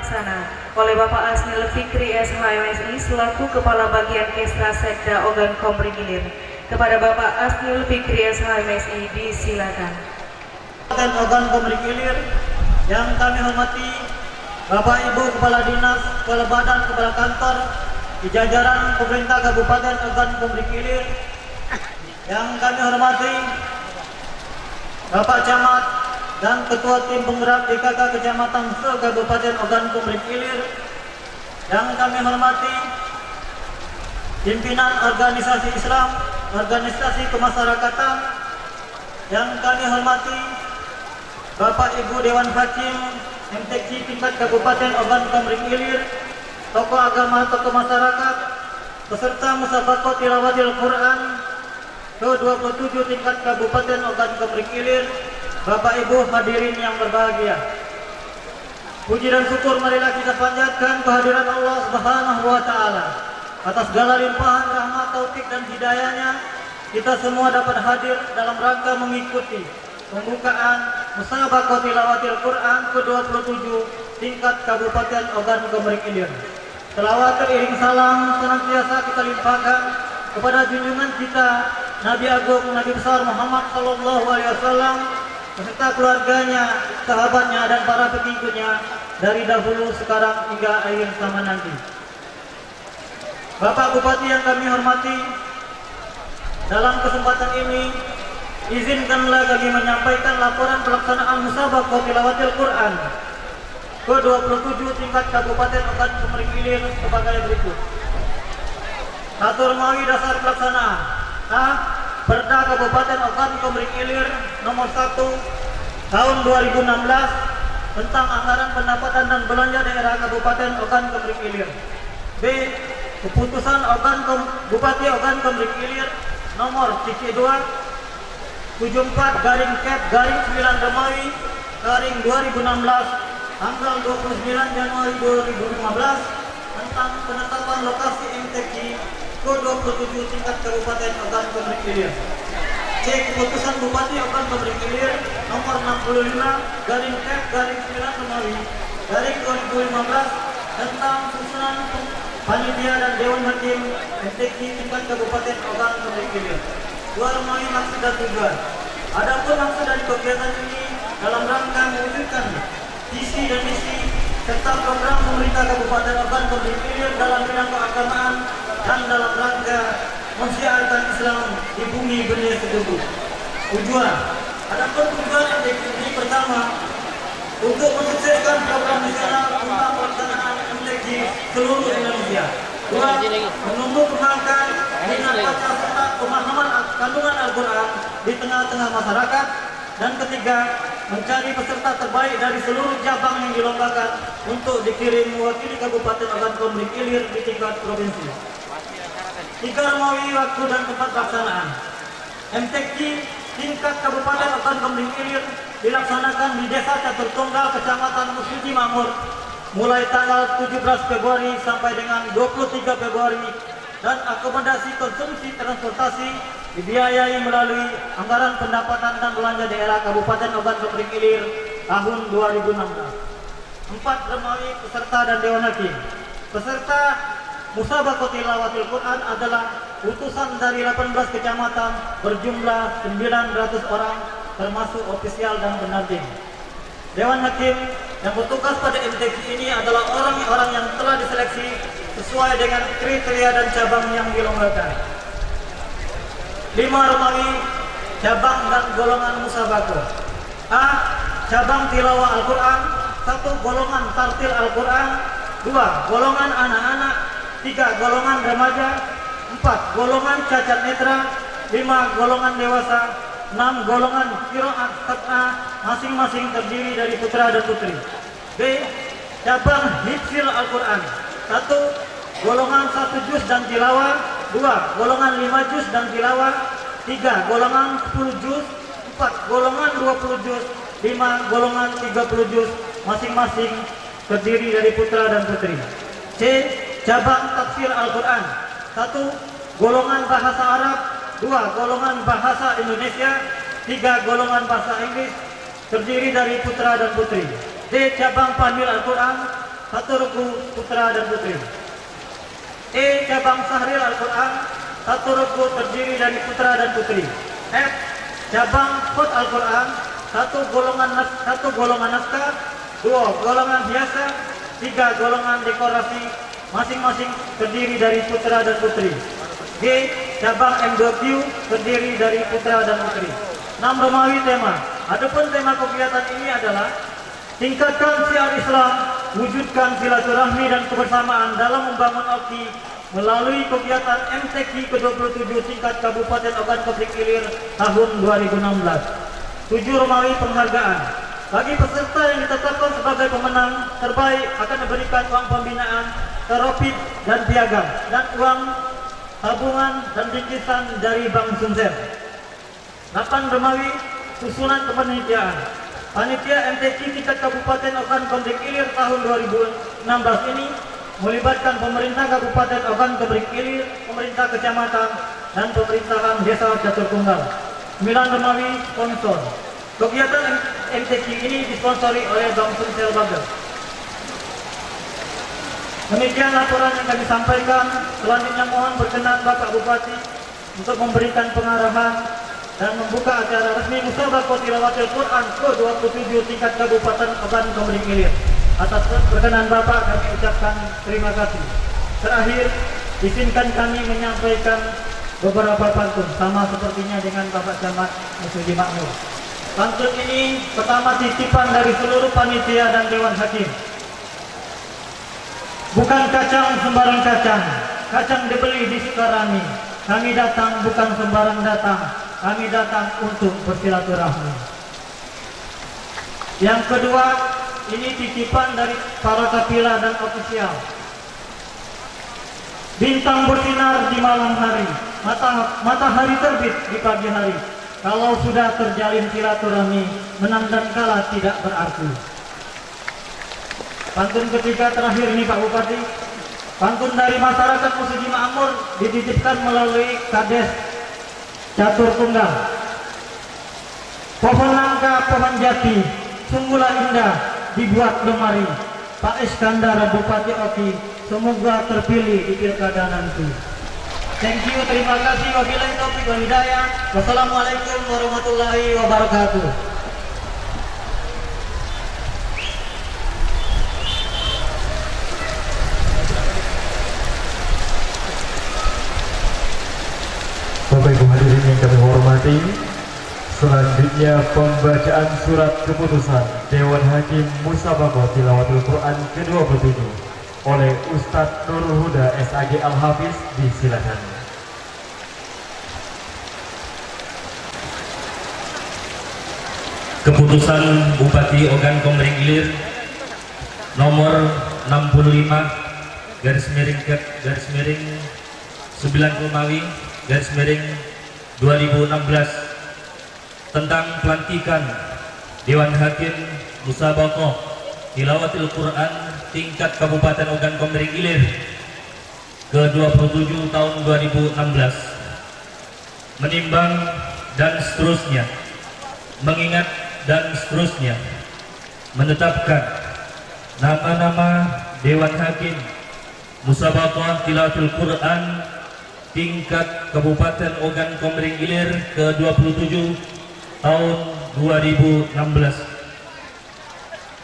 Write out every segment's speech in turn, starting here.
Pelaksana oleh Bapak Asnil Fikri SHMSI selaku Kepala Bagian Kesra Sekda Ogan Komering Ilir. Kepada Bapak Asnil Fikri SHMSI disilakan. Ogan Komering Ilir yang kami hormati Bapak Ibu Kepala Dinas, Kepala Badan, Kepala Kantor di jajaran pemerintah Kabupaten Ogan Komering Ilir, yang kami hormati Bapak Camat dan Ketua Tim Penggerak PKK Kecamatan Kabupaten Ogan Komering Ilir, yang kami hormati pimpinan organisasi Islam, organisasi kemasyarakatan, yang kami hormati Bapak Ibu Dewan Hakim MTQ tingkat Kabupaten Ogan Komering Ilir, tokoh agama, tokoh masyarakat, peserta musabaqah tilawatil Quran ke-27 tingkat Kabupaten Ogan Komering Ilir, Bapak Ibu hadirin yang berbahagia. Puji dan syukur marilah kita panjatkan kehadiran Allah Subhanahu wa taala. Atas segala limpahan rahmat, taufik dan hidayahnya, kita semua dapat hadir dalam rangka mengikuti pembukaan musabaqah tilawatil Quran ke-27 tingkat Kabupaten Ogan Komering Ilir. Selawat teriring salam senantiasa kita limpahkan kepada junjungan kita Nabi Agung Nabi besar Muhammad sallallahu alaihi wasallam beserta keluarganya, sahabatnya dan para pengikutnya dari dahulu, sekarang hingga akhir zaman nanti. Bapak Bupati yang kami hormati, dalam kesempatan ini izinkanlah kami menyampaikan laporan pelaksanaan musabaqah tilawatil Quran ke-27 tingkat Kabupaten Ogan Komering Ilir sebagai berikut. Atur mawi dasar pelaksanaan. A. Perda Kabupaten Ogan Komering Ilir nomor 1 tahun 2016 tentang anggaran pendapatan dan belanja daerah Kabupaten Ogan Komering Ilir. B. Keputusan Bupati Ogan Komering Ilir nomor CC 2 74/9 Romawi garing 2016 tanggal 29 Januari 2015 tentang penetapan lokasi MTQ ke-27 tingkat Kabupaten Ogan Komering Ilir. C. Keputusan Bupati Ogan Komering Ilir nomor 65/9 Romawi garing 2015 tentang susunan panitia dan Dewan Hakim MTQ tingkat Kabupaten Ogan Komering Ilir. 2. Romawi maksud dan tujuan. Adapun maksud dari kegiatan ini dalam rangka mewujudkan visi dan misi serta program pemerintah Kabupaten Ogan Komering Ilir dalam bidang keagamaan dan dalam rangka mensiarkan Islam di bumi benih tersebut. Tujuan. Adapun tujuan MTQ ini pertama, untuk mensukseskan program nasional tentang pelaksanaan MTQ seluruh Indonesia. 2. Menumbuh kembangkan minat baca serta pemahaman kandungan Al-Quran di tengah-tengah masyarakat. Dan ketiga, mencari peserta terbaik dari seluruh cabang yang dilombakan untuk dikirim mewakili Kabupaten Ogan Komering Ilir di tingkat provinsi. 3. Romawi waktu dan tempat pelaksanaan. MTQ tingkat Kabupaten Ogan Komering Ilir dilaksanakan di Desa Catur Tunggal, Kecamatan Musiji Makmur, mulai tanggal 17 Februari sampai dengan 23 Februari, dan akomodasi konsumsi transportasi dibiayai melalui anggaran pendapatan dan belanja daerah Kabupaten Ogan Komering Ilir tahun 2016. 4. Romawi peserta dan Dewan Hakim. Peserta musabaqah tilawatil Quran adalah utusan dari 18 kecamatan berjumlah 900 orang termasuk ofisial dan pendamping. Dewan Hakim yang bertugas pada MTQ ini adalah orang-orang yang telah diseleksi sesuai dengan kriteria dan cabang yang dilombakan. 5. Romawi cabang dan golongan musabaqah. A. Cabang tilawah Al-Quran. 1. Golongan tartil Al-Quran. 2. Golongan anak-anak. 3. Golongan remaja. 4. Golongan cacat netra. 5. Golongan dewasa. 6. Golongan qiraat qat'ah, masing-masing terdiri dari putra dan putri. B. Cabang hifzil Al-Quran. 1. Golongan 1 juz dan tilawah. 2. Golongan 5 juz dan tilawah. 3. Golongan 10 juz. 4. Golongan 20 juz. 5. Golongan 30 juz, masing-masing terdiri dari putra dan putri. C. Cabang tafsir Al-Quran. 1. Golongan bahasa Arab. 2. Golongan bahasa Indonesia. 3. Golongan bahasa Inggris, terdiri dari putra dan putri. D. Cabang Panwil Al-Quran. 1 regu putra dan putri. E. Cabang Sahril Al-Quran, 1 regu terdiri dari putra dan putri. F. Cabang Hud Al-Quran, 1 golongan naskah, 2 golongan biasa, 3 golongan dekorasi, masing-masing terdiri dari putra dan putri. G. Cabang M2Q terdiri dari putra dan putri. 6 Romawi tema. Adapun tema kegiatan ini adalah tingkatkan syiar Islam, wujudkan silaturahmi dan kebersamaan dalam membangun OKI melalui kegiatan MTQ ke-27 tingkat Kabupaten Ogan Komering Ilir tahun 2016. 7 Romawi penghargaan. Bagi peserta yang ditetapkan sebagai pemenang terbaik akan diberikan uang pembinaan, teropid dan piagam, dan uang tabungan dan bingkisan dari Bank Sumsel. 8 Romawi susunan kepanitiaan. Panitia MTQ tingkat Kabupaten Ogan Komering Ilir tahun 2016 ini melibatkan pemerintah Kabupaten Ogan Komering Ilir, pemerintah kecamatan, dan pemerintahan desa Catur Tunggal. 9 Romawi sponsor. Kegiatan MTQ ini disponsori oleh Bank Sumsel Bagel. Demikian laporan yang kami sampaikan. Selanjutnya mohon berkenan Bapak Bupati untuk memberikan pengarahan dan membuka acara resmi Musabaqah Tilawatil Quran ke-27 tingkat Kabupaten Ogan Komering Ilir. Atas perkenan Bapak kami ucapkan terima kasih. Terakhir, izinkan kami menyampaikan beberapa pantun sama sepertinya dengan Bapak Camat Musuji Makmur. Pantun ini pertama titipan dari seluruh panitia dan Dewan Hakim. Bukan kacang sembarang kacang, kacang dibeli di Sukarami. Kami datang bukan sembarang datang, kami datang untuk bersilaturahmi. Yang kedua, ini titipan dari para kapilah dan ofisial. Bintang bersinar di malam hari, matahari terbit di pagi hari. Kalau sudah terjalin silaturahmi, menang dan kalah tidak berarti. Pantun ketiga terakhir ini Pak Bupati. Pantun dari masyarakat Musuji Makmur dititipkan melalui Kades Catur Tunggal. Pohon nangka, pohon jati, sungguhlah indah dibuat lemari. Pak Iskandar Bupati Oki, semoga terpilih di pilkada nanti. Thank you, terima kasih. Wabillahi taufiq wal hidayah. Wassalamualaikum warahmatullahi wabarakatuh. Bapak Ibu hadirin yang kami hormati, selanjutnya pembacaan surat keputusan Dewan Hakim Musabaqah Tilawatul Quran ke-27 oleh Ustadz Nurul Huda SAG Al-Hafiz, disilakan. Keputusan Bupati Ogan Komering Ilir nomor 65 garis miring 9 Romawi garis miring 2016 tentang pelantikan Dewan Hakim Musabaqah Tilawatil Quran tingkat Kabupaten Ogan Komering Ilir ke-27 tahun 2016, menimbang dan seterusnya, mengingat dan seterusnya, menetapkan nama-nama Dewan Hakim Musabaqah Tilawatil Quran tingkat Kabupaten Ogan Komering Ilir ke-27 tahun 2016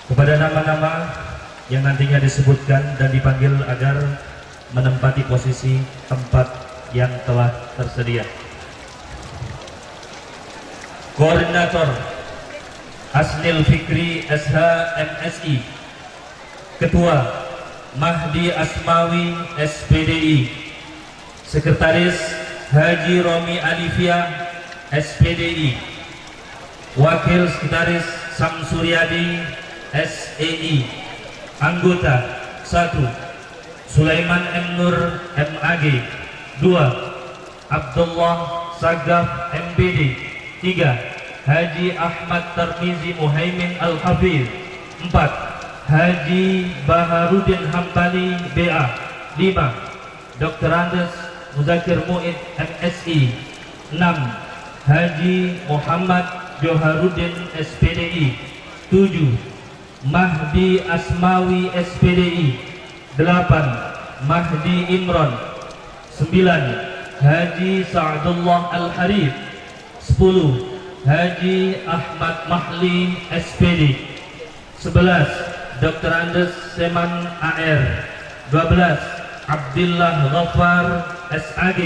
kepada nama-nama yang nantinya disebutkan dan dipanggil agar menempati posisi tempat yang telah tersedia. Koordinator Asnil Fikri SH MSI, Ketua Mahdi Asmawi SPDI, Sekretaris Haji Romi Alifia SPDI, Wakil Sekretaris Samsuryadi SEI, Anggota 1 Sulaiman M. Nur MAG, 2 Abdullah Sagaf MBD, 3 Haji Ahmad Tarmizi Muhaimin Al-Hafiz, 4 Haji Baharudin Hambali BA, 5 Dr. Andes Muzakir Mu'id MSI, 6 Haji Muhammad Joharuddin SPDI, 7 Mahdi Asmawi SPDI. 8. Mahdi Imron. 9. Haji Sa'dullah Al-Harif. 10. Haji Ahmad Mahli SPD. 11. Dr. Andes Seman AR. 12. Abdillah Ghaffar SAG.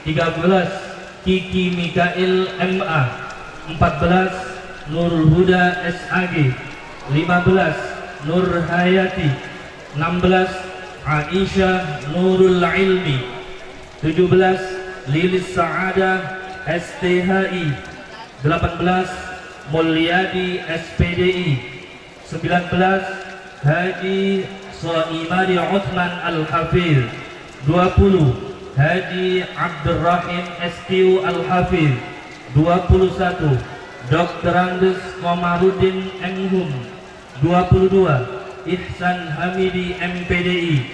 13. Kiki Mikail MA. 14. Nurul Huda SAG. 15. Nur Hayati. 16. Aisyah Nurul Ilmi. 17. Lilis Saada STHI. 18. Mulyadi SPDI. 19. Haji Soimari Uthman Al-Hafidh. 20. Haji Abdurrahim STU Al-Hafidh. 21. Dr. Andes Komarudin Enghum. 22. Ihsan Hamidi MPDI.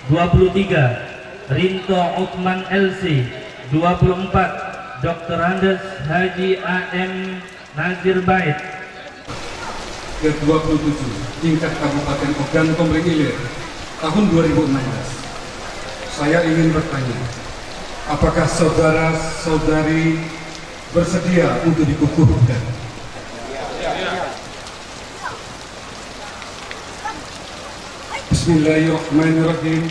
23. Rinto Uthman LC. 24. Dr. Andes Haji AM Nazir Bait. ke-27 tingkat Kabupaten Ogan Komering Ilir tahun 2016. Saya ingin bertanya, apakah saudara-saudari bersedia untuk dikukuhkan? Bismillahirrahmanirrahim.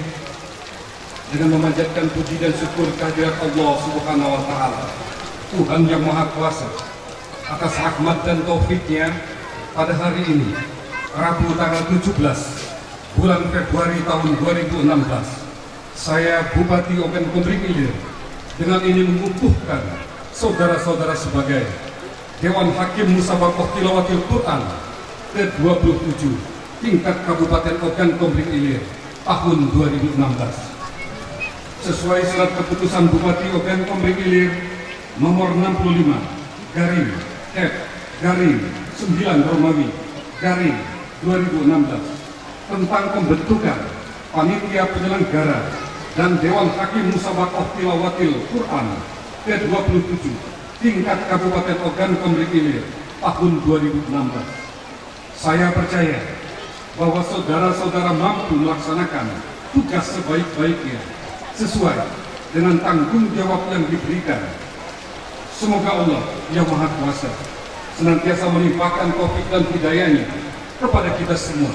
Dengan memanjatkan puji dan syukur kehadirat Allah Subhanahu wa Ta'ala, Tuhan yang Maha Kuasa, atas rahmat dan taufiknya, pada hari ini, Rabu tanggal 17 bulan Februari tahun 2016, saya Bupati Ogan Komering Ilir dengan ini mengukuhkan saudara-saudara sebagai Dewan Hakim Musabaqah Tilawatil Quran ke-27 tingkat Kabupaten Ogan Komering Ilir tahun 2016. Sesuai surat keputusan Bupati Ogan Komering Ilir nomor 65 garing F garing 9 Romawi garing 2016 tentang pembentukan panitia penyelenggara dan Dewan Hakim Musabaqah Tilawatil Quran ke-27 tingkat Kabupaten Ogan Komering Ilir tahun 2016. Saya percaya bahwa saudara-saudara mampu melaksanakan tugas sebaik-baiknya sesuai dengan tanggung jawab yang diberikan. Semoga Allah yang Maha Kuasa senantiasa melimpahkan taufik dan hidayahnya kepada kita semua.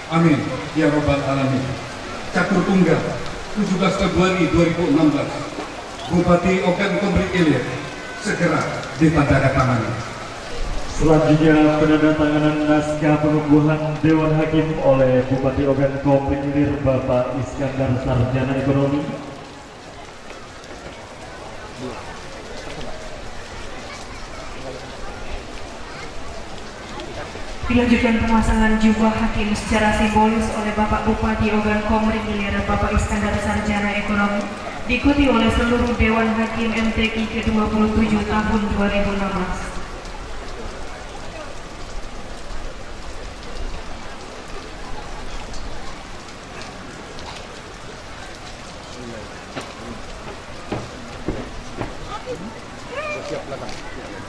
Amin ya Rabbal Alamin. Catur Tunggal 17 Februari 2016. Bupati Ogan Komering Ilir segera ditandatangani. Selanjutnya penandatanganan naskah pengukuhan Dewan Hakim oleh Bupati Ogan Komering Ilir Bapak Iskandar Sarjana Ekonomi. Dilanjutkan pemasangan jubah hakim secara simbolis oleh Bapak Bupati Ogan Komering Ilir Bapak Iskandar Sarjana Ekonomi, diikuti oleh seluruh Dewan Hakim MTQ ke-27 tahun 2016.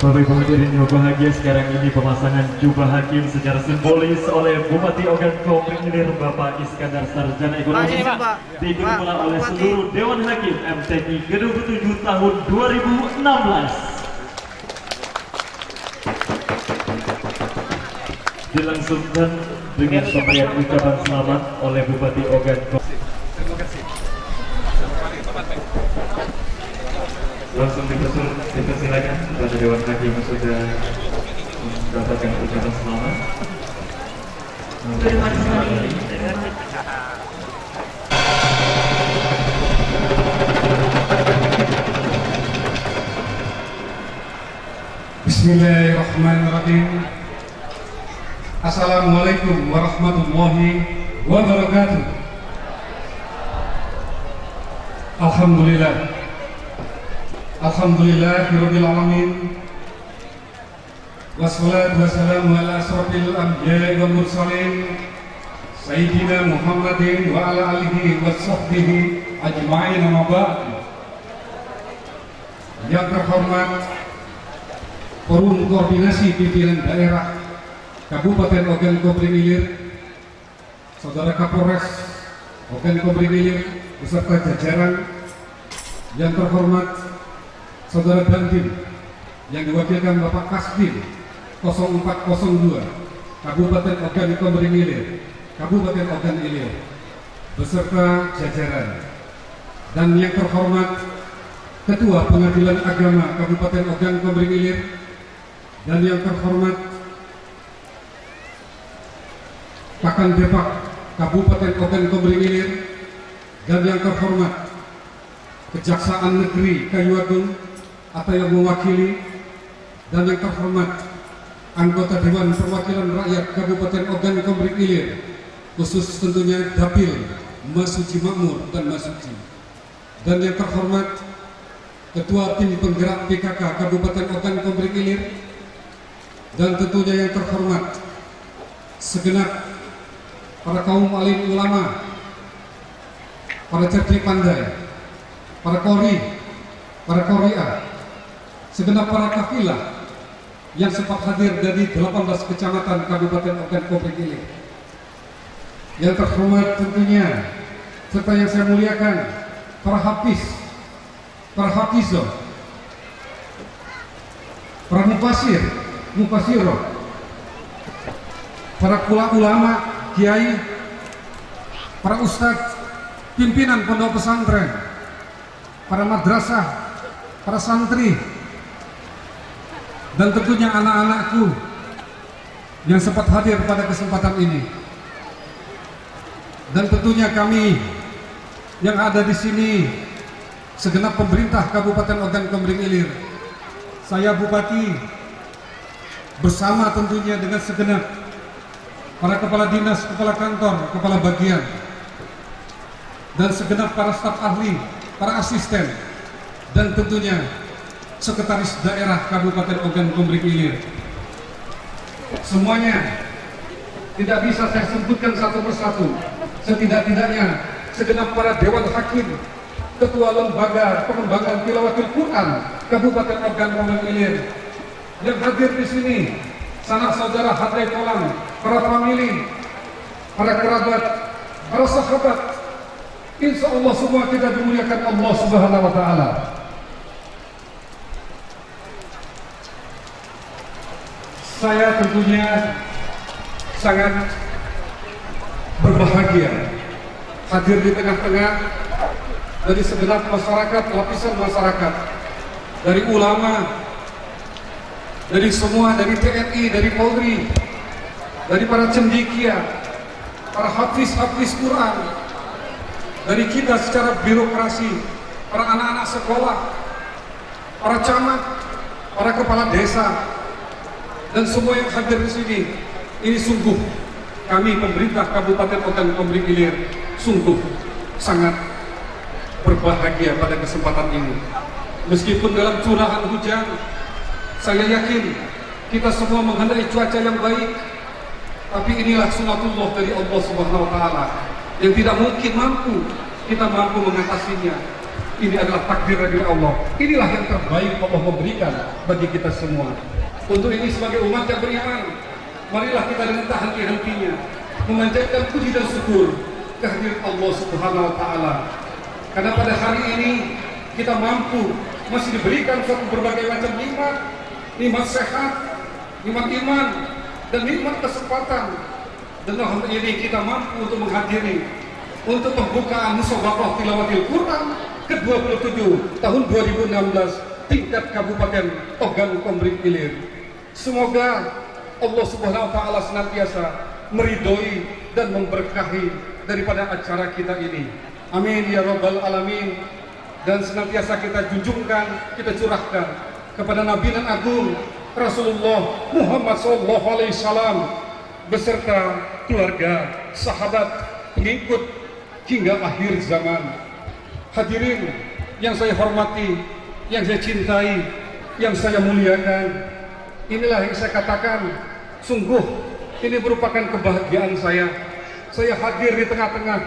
Bapak Ibu hadirin yang bahagia, sekarang ini pemasangan jubah hakim secara simbolis oleh Bupati Ogan Komering Ilir Bapak Iskandar Sarjana Ekonomi, diikuti pula oleh seluruh Dewan Hakim MTQ ke-27 tahun 2016. Dilangsungkan dengan pemberian ucapan selamat oleh Bupati Ogan Komering. Langsung dipersilakan kepada Dewan Hakim yang sudah mendapatkan ucapan selamat. Bismillahirrahmanirrahim. Assalamualaikum warahmatullahi wabarakatuh. Alhamdulillah. Alhamdulillahirabbil alamin. Wassalatu wassalamu ala asrofil anbiya'i wal mursalin Sayyidina Muhammadin wa ala alihi wa sahbihi ajma'in, amma ba'd. Yang terhormat Forum Koordinasi Pimpinan Daerah Kabupaten Ogan Komering Ilir, Saudara Kapolres Ogan Komering Ilir beserta jajaran yang terhormat, Saudara Dandim yang diwakilkan Bapak Kasdim 0402 Kabupaten Ogan Komering Ilir, Kabupaten Ogan Ilir beserta jajaran, dan yang terhormat Ketua Pengadilan Agama Kabupaten Ogan Komering Ilir, dan yang terhormat Pakan Depak Kabupaten Ogan Komering Ilir, dan yang terhormat Kejaksaan Negeri Kayu Agung atau yang mewakili, dan yang terhormat anggota Dewan Perwakilan Rakyat Kabupaten Ogan Komering Ilir, khusus tentunya Dapil Masuci Makmur dan Masuci, dan yang terhormat Ketua Tim Penggerak PKK Kabupaten Ogan Komering Ilir, dan tentunya yang terhormat segenap para kaum alim ulama, para cerdik pandai, para kori, para koria, segenap para kafilah yang sempat hadir dari 18 kecamatan Kabupaten Ogan Komering Ilir. Yang terhormat tentunya serta yang saya muliakan para hafiz, para hafizoh, para mufasir, mufasiroh, para ulama, kiai, para ustadz, pimpinan pondok pesantren, para madrasah, para santri, dan tentunya anak-anakku yang sempat hadir pada kesempatan ini. Dan tentunya kami yang ada di sini, segenap pemerintah Kabupaten Ogan Komering Ilir, saya Bupati bersama tentunya dengan segenap para kepala dinas, kepala kantor, kepala bagian, dan segenap para staf ahli, para asisten, dan tentunya sekretaris daerah Kabupaten Ogan Komering Ilir. Semuanya tidak bisa saya sebutkan satu persatu. Setidak-tidaknya segenap para dewan hakim, ketua lembaga pengembangan tilawatul Quran Kabupaten Ogan Komering Ilir yang hadir di sini, sanak saudara Hadrai Kolam, para famili, para kerabat, para sahabat, insya Allah semua kita dimuliakan Allah Subhanahu wa Ta'ala. Saya tentunya sangat berbahagia hadir di tengah-tengah dari segenap masyarakat, lapisan masyarakat, dari ulama, dari semua, dari TNI, dari Polri, dari para cendekia, para hafiz Quran, dari kita secara birokrasi, para anak-anak sekolah, para camat, para kepala desa, dan semua yang hadir di sini. Ini sungguh kami pemerintah Kabupaten Ogan Komering Ilir sungguh sangat berbahagia pada kesempatan ini. Meskipun dalam curahan hujan, saya yakin kita semua menghendaki cuaca yang baik, tapi inilah sunatullah dari Allah Subhanahu wa Ta'ala yang tidak mungkin kita mampu mengatasinya. Ini adalah takdir dari Allah. Inilah yang terbaik Allah memberikan bagi kita semua. Untuk ini sebagai umat yang beriman, marilah kita dengan tak henti-hentinya memanjatkan puji dan syukur kehadiran Allah Subhanahu wa Ta'ala. Karena pada hari ini kita mampu, masih diberikan suatu berbagai macam nikmat sehat, nikmat iman, dan nikmat kesempatan. Dan alhamdulillah ini kita mampu untuk menghadiri untuk pembukaan Musabaqah Tilawatil Quran ke-27 tahun 2016 tingkat Kabupaten Ogan Komering Ilir. Semoga Allah Subhanahu wa Ta'ala senantiasa meridhoi dan memberkahi daripada acara kita ini. Amin ya rabbal alamin. Dan senantiasa kita junjungkan, kita curahkan kepada Nabi dan Agung Rasulullah Muhammad SAW beserta keluarga, sahabat, pengikut hingga akhir zaman. Hadirin yang saya hormati, yang saya cintai, yang saya muliakan, inilah yang saya katakan, sungguh ini merupakan kebahagiaan saya. Saya hadir di tengah-tengah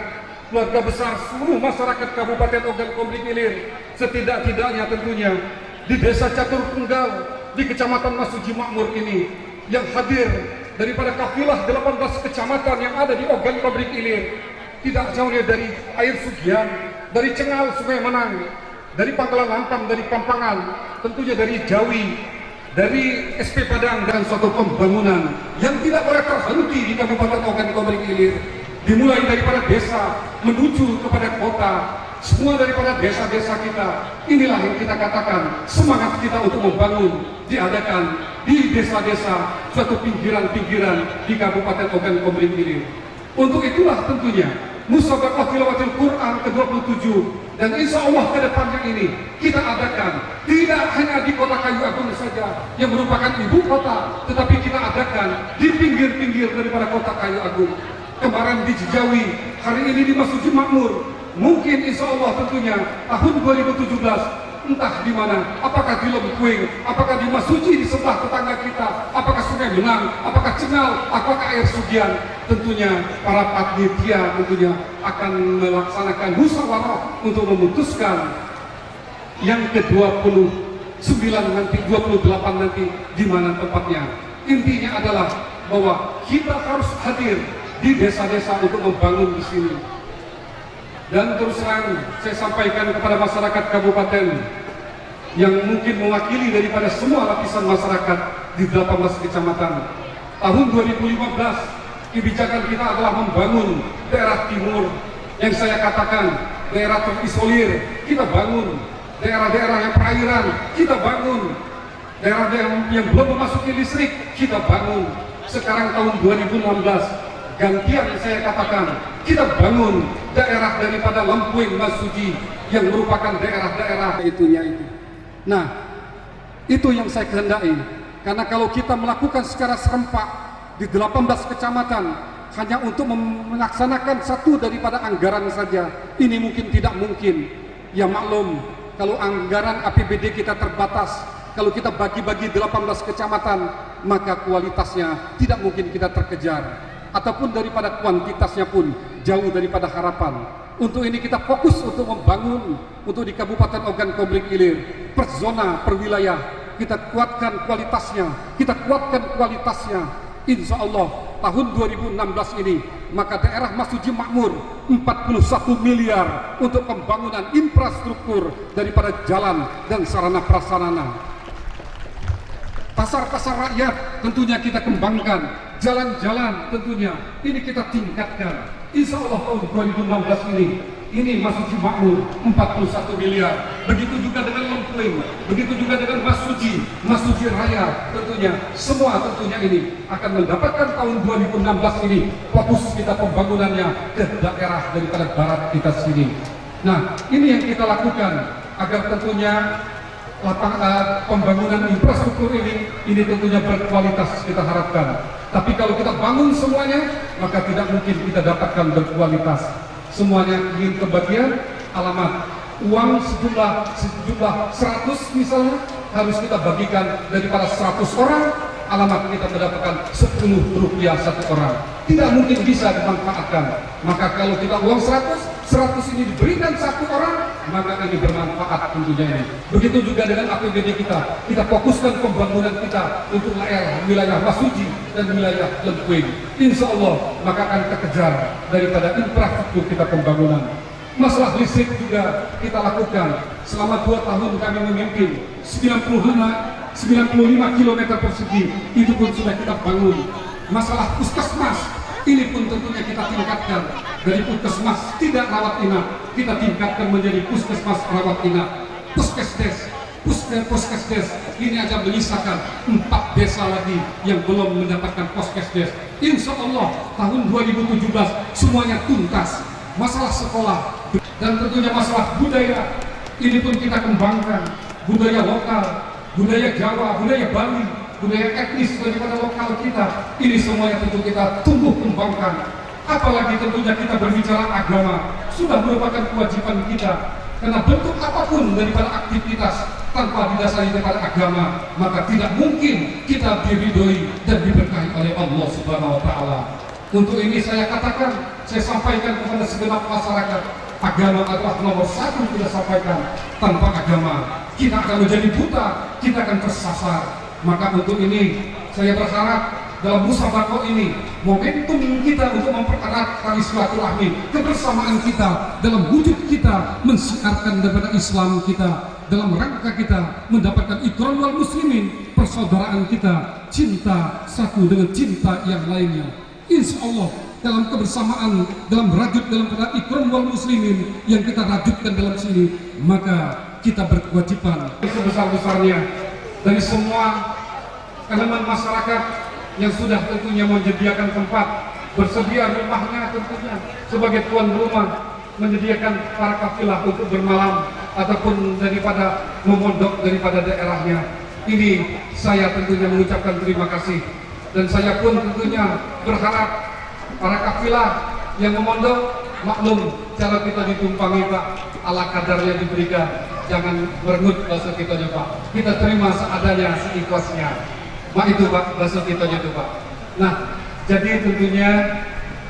keluarga besar seluruh masyarakat Kabupaten Ogan Komering Ilir, setidak-tidaknya tentunya di Desa Catur Tunggal, di Kecamatan Masuci Makmur ini, yang hadir daripada kafilah 18 kecamatan yang ada di Ogan Komering Ilir, tidak jauhnya dari Air Sugian, dari Cengal Sungai Menang, dari Pangkalan Lampam, dari Pampangan, tentunya dari Jawi, dari SP Padang, dan suatu pembangunan yang tidak boleh terhenti di Kabupaten Ogan Komering Ilir, dimulai daripada desa menuju kepada kota. Semua daripada desa-desa kita, inilah yang kita katakan semangat kita untuk membangun, diadakan di desa-desa suatu pinggiran-pinggiran di Kabupaten Ogan Komering Ilir. Untuk itulah tentunya Musabaqah Tilawatil Quran ke-27, dan insya Allah ke depannya ini kita adakan tidak hanya di Kota Kayu Agung saja yang merupakan ibu kota, tetapi kita adakan di pinggir-pinggir daripada Kota Kayu Agung. Kemarin di Cijawi, hari ini di Masjid Makmur. Mungkin insya Allah tentunya tahun 2017 entah di mana, apakah di Lembkuing, apakah di Masuji di sebelah tetangga kita, apakah Sungai Benang, apakah Cengal, apakah Air Sugian, tentunya para panitia tentunya akan melaksanakan musyawarah untuk memutuskan yang ke-29 nanti, 28 nanti di mana tempatnya. Intinya adalah bahwa kita harus hadir di desa-desa untuk membangun di sini. Dan terus terang saya sampaikan kepada masyarakat kabupaten yang mungkin mewakili daripada semua lapisan masyarakat di 18 kecamatan. Tahun 2015 kebijakan kita adalah membangun daerah timur yang saya katakan daerah terisolir, kita bangun. Daerah-daerah yang perairan, kita bangun. Daerah-daerah yang belum memasuki listrik, kita bangun. Sekarang tahun 2016 gantian saya katakan, kita bangun daerah daripada Lembkuing, Masuji yang merupakan daerah-daerah itunya itu. Nah, itu yang saya kehendaki. Karena kalau kita melakukan secara serempak di 18 kecamatan hanya untuk melaksanakan satu daripada anggaran saja, ini mungkin tidak mungkin. Ya maklum, kalau anggaran APBD kita terbatas, kalau kita bagi-bagi 18 kecamatan, maka kualitasnya tidak mungkin kita terkejar. Ataupun daripada kuantitasnya pun jauh daripada harapan. Untuk ini kita fokus untuk membangun untuk di Kabupaten Ogan Komering Ilir per zona, per wilayah. Kita kuatkan kualitasnya, insya Allah tahun 2016 ini maka daerah Masuji Makmur 41 miliar untuk pembangunan infrastruktur daripada jalan dan sarana prasarana. Pasar-pasar rakyat tentunya kita kembangkan, jalan-jalan tentunya ini kita tingkatkan. Insya Allah tahun 2016 ini Masuji Makmur 41 miliar. Begitu juga dengan Lembkuing, begitu juga dengan Masuji Raya tentunya. Semua tentunya ini akan mendapatkan tahun 2016 ini fokus kita pembangunannya ke daerah daripada barat kita sini. Nah, ini yang kita lakukan agar tentunya pembangunan infrastruktur ini tentunya berkualitas kita harapkan. Tapi kalau kita bangun semuanya, maka tidak mungkin kita dapatkan berkualitas. Semuanya ingin kebagian alamat uang sejumlah 100 misalnya harus kita bagikan daripada 100 orang, alamat kita mendapatkan 10 rupiah satu orang. Tidak mungkin bisa dimanfaatkan. Maka kalau kita uang 100 ini diberikan satu orang, maka ini bermanfaat tentunya ini. Begitu juga dengan APBD kita fokuskan pembangunan kita untuk wilayah Masuji dan wilayah Lembkuing. Insya Allah maka akan terkejar daripada infrastruktur kita pembangunan. Masalah listrik juga kita lakukan. Selama 2 tahun kami memimpin 95 km persegi itu pun sudah kita bangun. Masalah puskesmas ini pun tentunya kita tingkatkan dari puskesmas tidak rawat inap, kita tingkatkan menjadi puskesmas rawat inap. Puskesdes ini aja menyisakan 4 desa lagi yang belum mendapatkan puskesdes. Insya Allah tahun 2017 semuanya tuntas. Masalah sekolah dan tentunya masalah budaya ini pun kita kembangkan, budaya lokal, budaya Jawa, budaya Bali, budaya etnis daripada lokal kita, ini semuanya tentu kita tumbuh kembangkan. Apalagi tentunya kita berbicara agama, sudah merupakan kewajiban kita. Karena bentuk apapun daripada aktivitas tanpa didasari daripada agama, maka tidak mungkin kita diridhoi dan diberkahi oleh Allah Subhanahu wa Ta'ala. Untuk ini saya katakan, saya sampaikan kepada segenap masyarakat, agama adalah nomor 1 kita sampaikan. Tanpa agama kita akan menjadi buta, kita akan tersasar. Maka untuk ini saya berharap dalam musabaqah ini momentum kita untuk mempererat tali silaturahmi, kebersamaan kita dalam wujud kita mensiarkan daripada Islam kita, dalam rangka kita mendapatkan ikramul muslimin, persaudaraan kita, cinta satu dengan cinta yang lainnya. Insya Allah dalam kebersamaan, dalam rajut dalam pada ikramul muslimin yang kita rajutkan dalam sini, maka kita berkewajiban sebesar-besarnya dari semua elemen masyarakat yang sudah tentunya menyediakan tempat, bersedia rumahnya tentunya sebagai tuan rumah, menyediakan para kafilah untuk bermalam ataupun daripada memondok daripada daerahnya. Ini saya tentunya mengucapkan terima kasih, dan saya pun tentunya berharap para kafilah yang memondok maklum cara kita ditumpangi Pak, ala kadarnya diberikan, jangan merengut bahasa kita Pak, kita terima seadanya, seikhlasnya. Mak itu Pak, bahasa kita itu Pak. Nah, jadi tentunya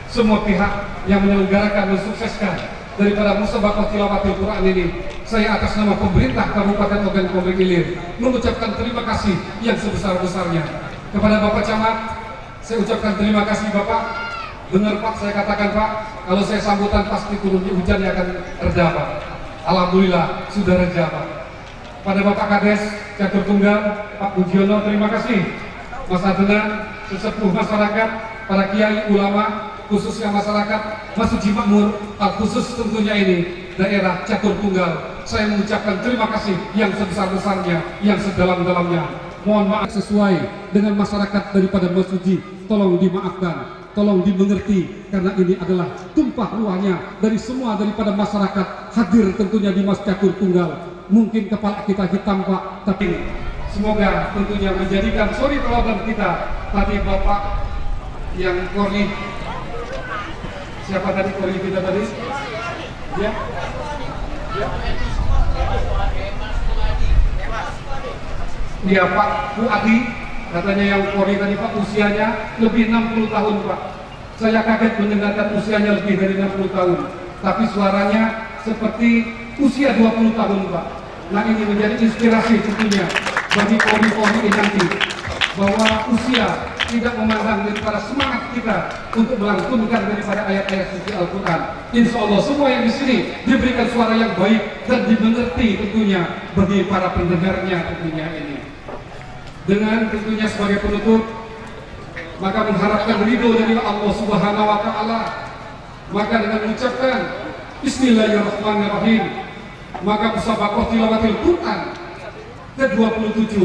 semua pihak yang menyelenggarakan, mensukseskan daripada musabaqah tilawatil Quran ini, saya atas nama pemerintah Kabupaten Ogan Komering Ilir mengucapkan terima kasih yang sebesar-besarnya kepada Bapak Camat. Saya ucapkan terima kasih Bapak. Benar Pak, saya katakan Pak, kalau saya sambutan pasti turunnya hujan yang akan reda Pak. Alhamdulillah sudah reda Pak. Pada Bapak Kades Catur Tunggal, Pak Bujiono, terima kasih. Mas Adnan, sesepuh masyarakat, para kiai ulama, khususnya masyarakat Masjid Makmur, khusus tentunya ini daerah Catur Tunggal, saya mengucapkan terima kasih yang sebesar-besarnya, yang sedalam-dalamnya. Mohon maaf sesuai dengan masyarakat daripada Masjid, tolong dimaafkan, tolong dimengerti, karena ini adalah tumpah ruahnya dari semua daripada masyarakat hadir tentunya di Mas Catur Tunggal. Mungkin kepala kita hitam Pak, tapi semoga tentunya menjadikan suri teladan kita. Tadi Bapak yang Korni, siapa tadi Korni kita tadi? Ya? Ya? Iya Pak Fuadi, katanya yang Korni tadi Pak usianya lebih 60 tahun Pak. Saya kaget mendengarkan usianya lebih dari 60 tahun, tapi suaranya seperti usia 20 tahun Pak. Nah ini menjadi inspirasi tentunya bagi Polri nanti, bahwa usia tidak memandang daripada semangat kita untuk melantunkan daripada ayat-ayat suci Al-Quran. Insya Allah semua yang di sini diberikan suara yang baik dan dimengerti tentunya bagi para pendengarnya tentunya ini. Dengan tentunya sebagai penutup, maka mengharapkan ridho dari Allah Subhanahu Wa Taala, maka dengan mengucapkan Bismillahirrahmanirrahim, maka musabaqah tilawatil Quran ke-27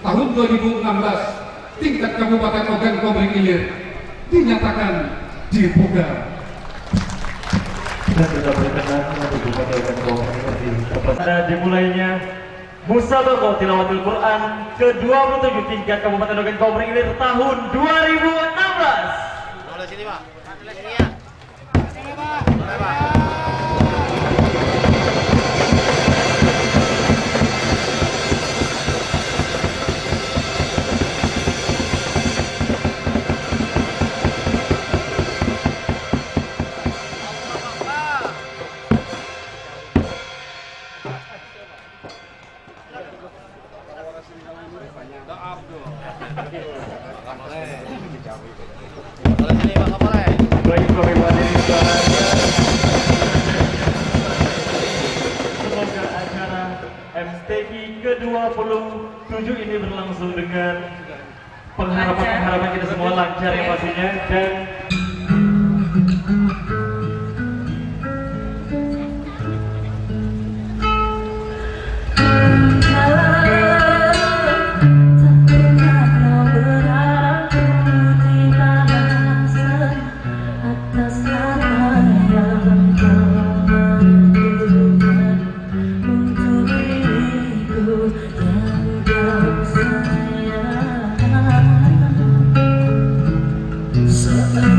tahun 2016 tingkat Kabupaten Ogan Komering Ilir dinyatakan dibuka. Dan sudah berkenan untuk Bupati Ogan Komering Ilir pada dimulainya musabaqah tilawatil Quran ke-27 tingkat Kabupaten Ogan Komering Ilir tahun 2016. Boleh sini Pak. Sini ya. Sini Pak. Boleh Pak. Baik Bapak hadirin sekalian, semoga acara MTQ ke-27 ini berlangsung dengan pengharapan kita semua lancar ya pastinya, dan Setelah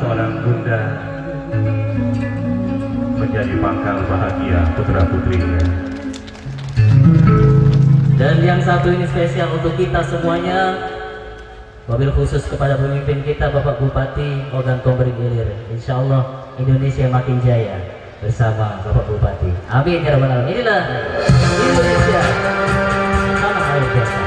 seorang bunda menjadi pangkal bahagia putra-putrinya. Dan yang satu ini spesial untuk kita semuanya, wabil khusus kepada pemimpin kita Bapak Bupati Ogan Komering Ilir. Insya Allah Indonesia makin jaya bersama Bapak Bupati. Amin ya rabbal alamin. Inilah Indonesia tanah air biasa.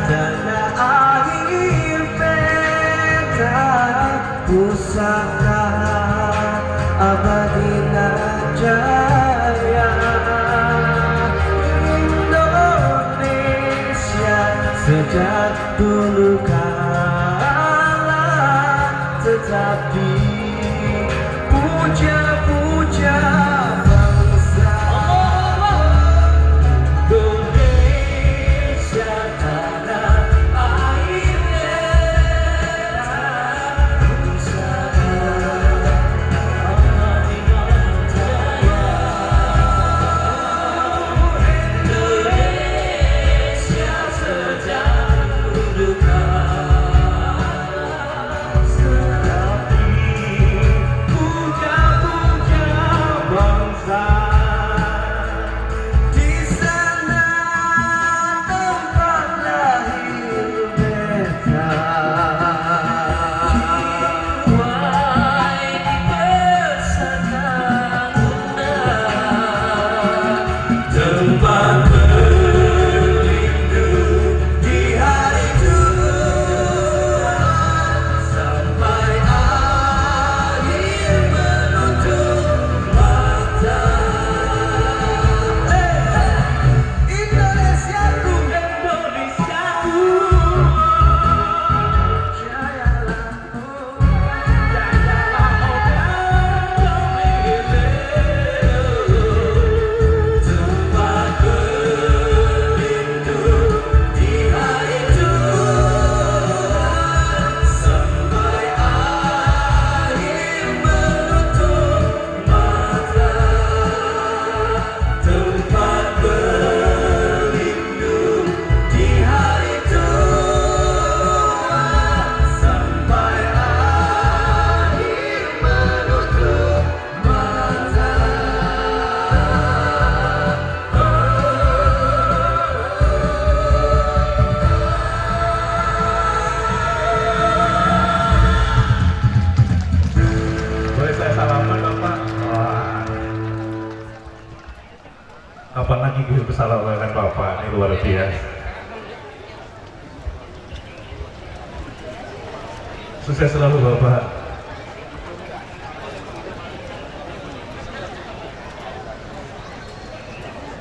Tanah air peta pusaka abadi jaya, Indonesia sejak dulu kala tetap dipuja-puja bangsa. Kapan lagi bersalah oleh Bapak, ini luar biasa. Sukses selalu Bapak.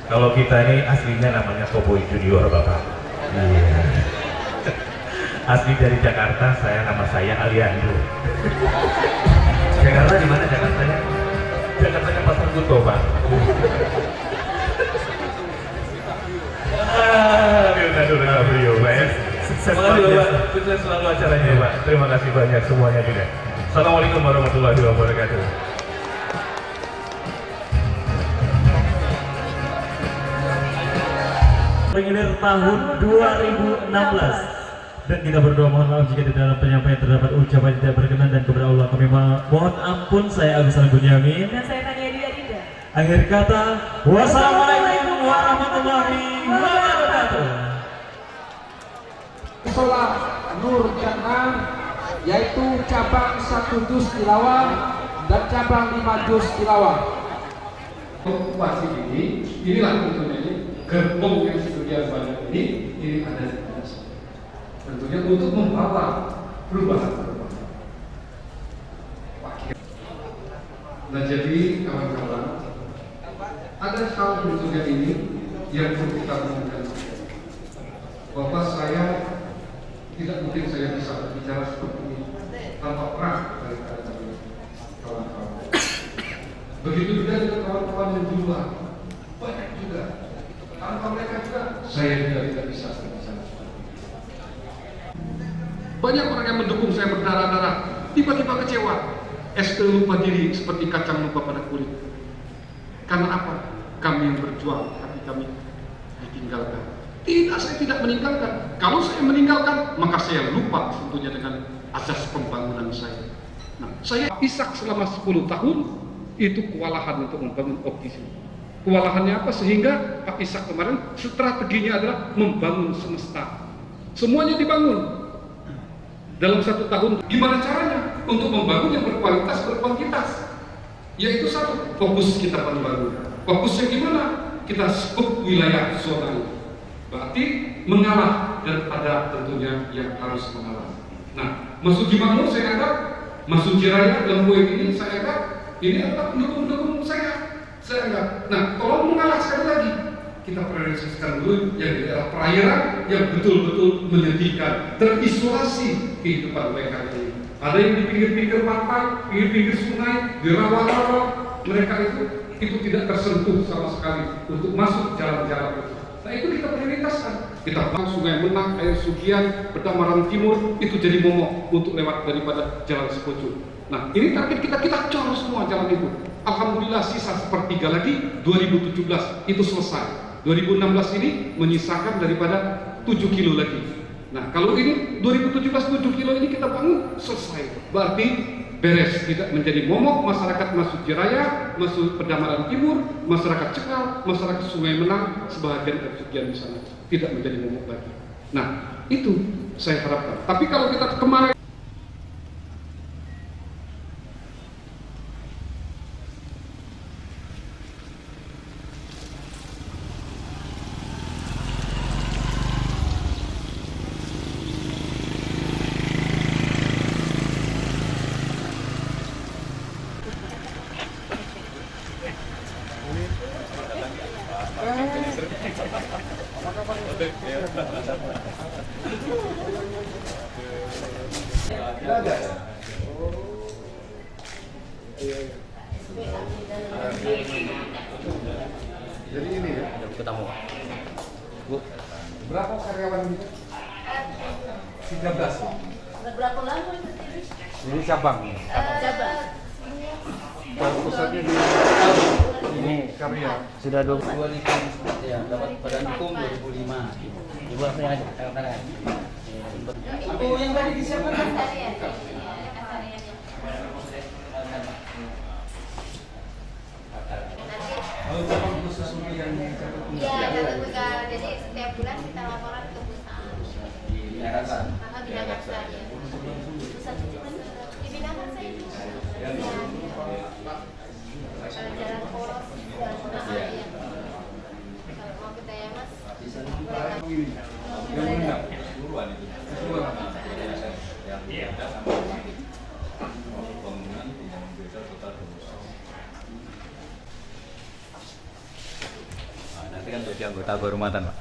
Kalau kita ini aslinya namanya Cowboy Junior Bapak. Iya. Asli dari Jakarta, nama saya Aliando. Jakarta di mana Jakartanya? Jakartanya Pasar Kuto Pak. Beliau Pak ya. Sukses selalu acaranya Pak. Terima kasih banyak semuanya juga. Assalamualaikum warahmatullahi wabarakatuh. Pengilir tahun 2016, dan kita berdoa mohon maaf jika di dalam penyampaian terdapat ucapan yang tidak berkenan, dan kepada Allah kami mohon ampun. Saya Agus Bunyamin Dan saya Tania Dinda. akhir kata wassalamualaikum warahmatullahi wabarakatuh. Musola Nur Jannah, yaitu cabang 1 juz tilawah dan cabang 5 juz tilawah. Okupasi inilah tentunya ini gerbong yang sekian banyak ini ada di atas. Tentunya untuk membawa perubahan. Nah jadi kawan-kawan, ada hal tentunya ini yang perlu kita umumkan bahwa saya mungkin saya bisa berbicara seperti ini tanpa perang dari kawan-kawan. Begitu juga dengan kawan-kawan yang di luar, banyak juga. Tanpa mereka juga saya juga tidak bisa berbicara. Banyak orang yang mendukung saya berdarah-darah, tiba-tiba kecewa. ST lupa diri seperti kacang lupa pada kulit. Karena apa? Kami yang berjuang, tapi kami ditinggalkan. Tidak, saya tidak meninggalkan. Kalau saya meninggalkan, maka saya lupa tentunya dengan asas pembangunan saya. Nah, saya Ishak selama 10 tahun itu kewalahan untuk membangun optisi. Kewalahannya apa? Sehingga Pak Ishak kemarin strateginya adalah membangun semesta. Semuanya dibangun dalam 1 tahun. Gimana caranya untuk membangun yang berkualitas berkuantitas? Yaitu satu, fokus kita membangun. Fokusnya gimana? Kita sebut wilayah zona. Berarti mengalah daripada tentunya yang harus mengalah. Nah, Masuji Makmur saya anggap, Masuji Raya dalam poin ini saya anggap ini adalah pendukung-pendukung saya anggap. Nah, tolong mengalah sekali lagi. Kita prioritaskan dulu yang di daerah perairan yang betul-betul menyedihkan, terisolasi kehidupan mereka ini. Ada yang di pinggir-pinggir pantai, pinggir-pinggir sungai, di rawa-rawa, mereka itu tidak tersentuh sama sekali untuk masuk jalan-jalan itu. Nah, itu kita prioritaskan. Kita bangun Sungai Menang, Air Sugian, Bedamaran Timur itu jadi momok untuk lewat daripada Jalan Sepojo. Nah, ini target kita cor semua jalan itu. Alhamdulillah sisa sepertiga lagi 2017 itu selesai. 2016 ini menyisakan daripada 7 kilo lagi. Nah, kalau ini 2017 7 kilo ini kita bangun selesai. Berarti beres, tidak menjadi momok masyarakat Masuji Raya, masuk Bedamaran Timur, masyarakat Cekal, masyarakat Sungai Menang, sebagian Sugian di sana tidak menjadi momok lagi. Nah, itu saya harapkan. Tapi kalau kita kemarin jadi ini ya, Ketemu. Bu, berapa karyawan ini? 13. Berapa lama itu? Ini cabang. Cabang. Kalau pusatnya di ini karya. sudah 2000 ya, dapat badan hukum 2005. Ibu apa yang ada? Itu yang tadi disiapkan kan? Kalau cabang khusus untuk yang catat tunggal. Iya, catat tunggal. Jadi setiap bulan kita laporan ke pusat. Di Jakarta. Kakak di Jakarta ya. Pusat itu kan di Binangan saya itu. Ya. Jalan poros, jalan Sungai ya. Kalau mau ke Tayamas, Ini yang rendah. Keseluruhan itu. Keseluruhan. Yang ada sama bangunan yang berbeda total. Nanti kan jadi anggota kehormatan, Pak.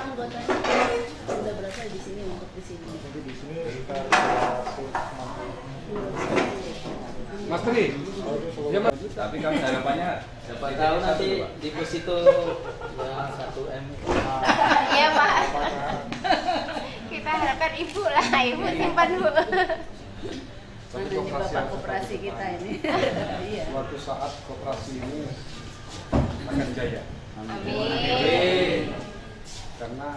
anggotanya udah berasa di sini untuk di sini. Di sini kita Mas Tri, Tapi kami harapannya Siapa tahu nanti di deposito ya 1 M. Iya Pak. Kita harapkan Ibu lah, Ibu simpan Bu. Tapi koperasi Koperasi kita ini. Iya. suatu saat koperasi ini akan jaya. Amin. Karena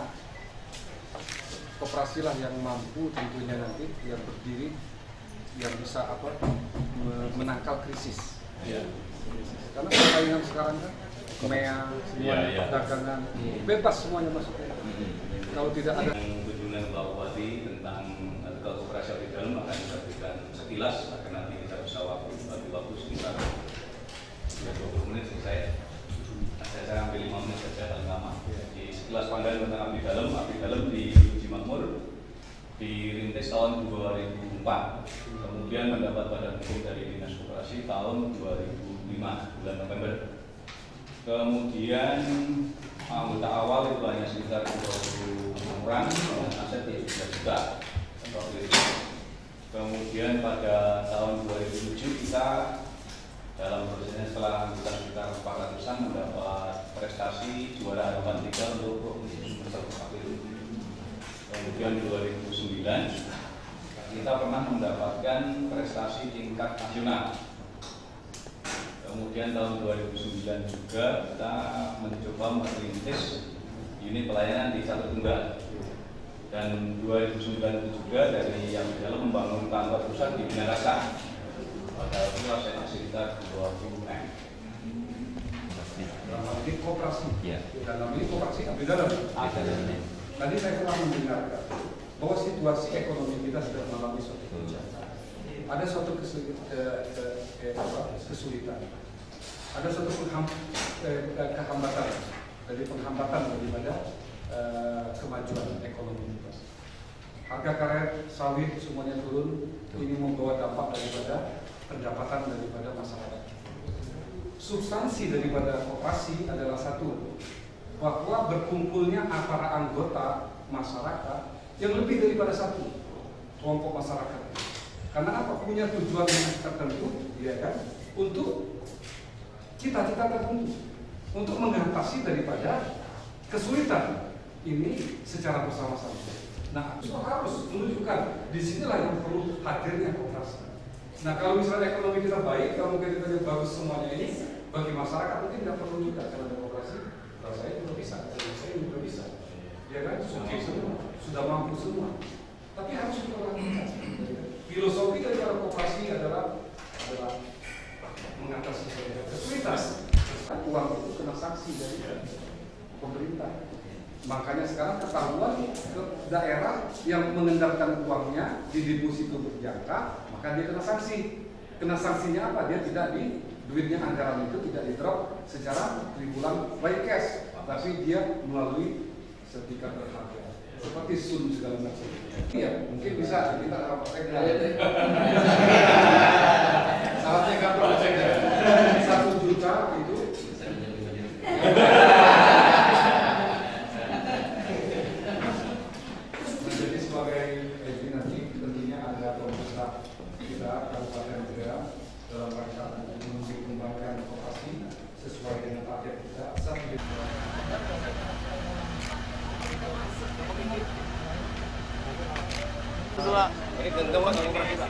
koperasilah yang mampu tentunya nanti yang berdiri yang bisa menangkal krisis. Karena persaingan sekarang kan KMEA, semuanya perdagangan bebas semuanya masuk. Kalau tidak ada kunjungan Pak Bupati tentang koperasi abdi dalam akan kita berikan sekilas, akan nanti kita bisa waktu sekitar 20 menit selesai. Saya ambil 5 menit saja paling lama. Di sekilas pandangan tentang abdi dalam di Uji Makmur dirintis tahun 2004, kemudian mendapat badan hukum dari Dinas Koperasi tahun 2005 bulan November. Kemudian anggota awal itu hanya sekitar 20 orang, aset ya 3 juta. Kemudian pada tahun 2007 kita dalam prosesnya setelah kita sekitar 400-an mendapat prestasi juara harapan 3 untuk peserta KPU. Kemudian 2009 kita pernah mendapatkan prestasi tingkat nasional. Kemudian tahun 2009 juga kita mencoba merintis unit pelayanan di Satu Tunggal. Dan 2009 itu juga dari yang di dalam membangun kantor pusat di Minahasa. Pada luasnya sekitar 20 M. Dalam ini kooperasi. Ya. Dalam ini kooperasi di dalam. Tadi saya telah mendengarkan bahwa situasi ekonomi kita sedang mengalami suatu goncangan. Ada suatu kesulitan. Ada suatu kehambatan dari penghambatan daripada kemajuan ekonomi kita. Harga karet, sawit semuanya turun. Ini membawa dampak daripada pendapatan daripada masyarakat. Substansi daripada koperasi adalah satu, bahwa berkumpulnya para anggota masyarakat yang lebih daripada satu kelompok masyarakat. Karena apa? Punya tujuan yang tertentu, ya kan? Untuk cita-cita tertentu, untuk mengatasi daripada kesulitan ini secara bersama-sama. Nah, itu harus menunjukkan disinilah yang perlu hadirnya koperasi. Nah, kalau misalnya ekonomi kita baik, kalau kita bagus semuanya ini, bagi masyarakat mungkin tidak perlu juga karena ada koperasi. Kalau saya juga bisa, saya juga bisa. Ya kan, sudah mampu semua. Tapi harus kita lakukan. Filosofi daripada koperasi adalah mengatasi kesulitan. Uang itu kena sanksi dari pemerintah. Makanya sekarang ketahuan ke daerah yang mengendalikan uangnya di deposito berjangka, maka dia kena sanksi. Kena sanksinya apa? Dia tidak duitnya anggaran itu tidak di-drop secara tribulan by cash, tapi dia melalui sertifikat berharga seperti sun segala macam. Iya, mungkin bisa kita dapat saatnya kantor saja 1 juta itu. Jadi sebagai nanti tentunya ada pemerintah kita Kabupaten Jaya dalam rangka mengembangkan koperasi sesuai dengan target kita. Dua. Ini genggam kalau koperasi, Pak.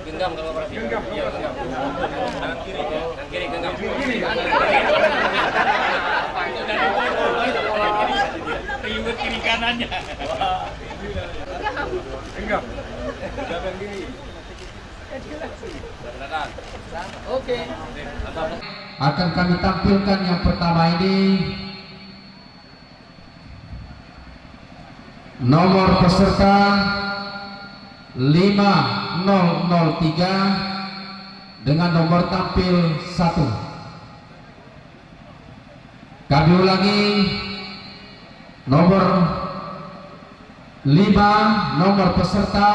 Genggam kalau koperasi. Genggam. Iya, genggam. Tangan kiri, tangan kiri genggam. Ribut kiri kanannya. Genggam. Tangan kiri. Oke. Akan kami tampilkan yang pertama ini nomor peserta 5003 dengan nomor tampil 1. Kami ulangi, nomor 5, nomor peserta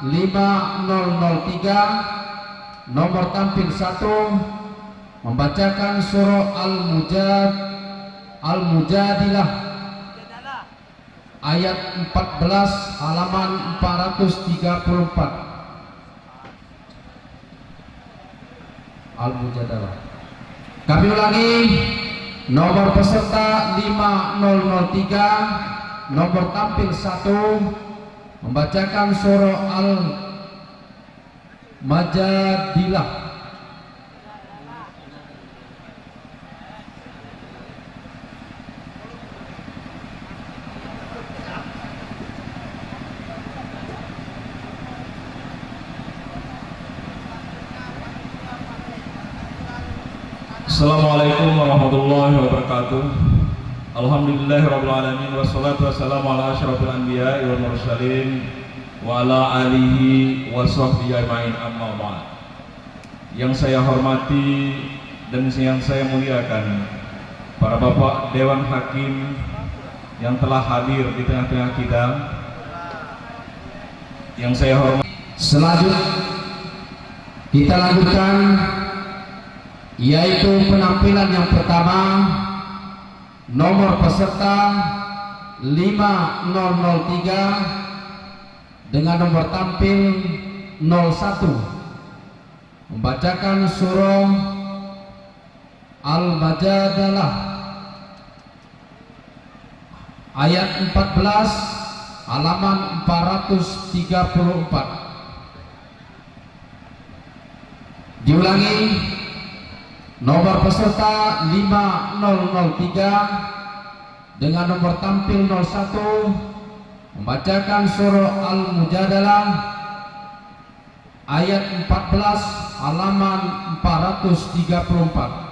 5003, nomor tampil 1, membacakan surah Al-Mujadilah ayat 14 halaman 434. Al-Mujadalah. Kami ulangi, nomor peserta 5003, nomor tampil 1, membacakan surah Al-Mujadilah. Assalamualaikum warahmatullahi wabarakatuh. Alhamdulillahirrabbilalamin. Wassalatu wassalamu ala asyrafil anbiya wal mursalin wa ala alihi wa sahbihi ajma'in, amma ba'd. Yang saya hormati dan yang saya muliakan para bapak Dewan Hakim yang telah hadir di tengah-tengah kita. Yang saya hormati, selanjutnya kita lanjutkan, yaitu penampilan yang pertama, nomor peserta 5003 dengan nomor tampil 01 membacakan surah Al-Majadalah ayat 14 halaman 434. Diulangi, nomor peserta 5003 dengan nomor tampil 01 membacakan surah Al-Mujadalah ayat 14 halaman 434.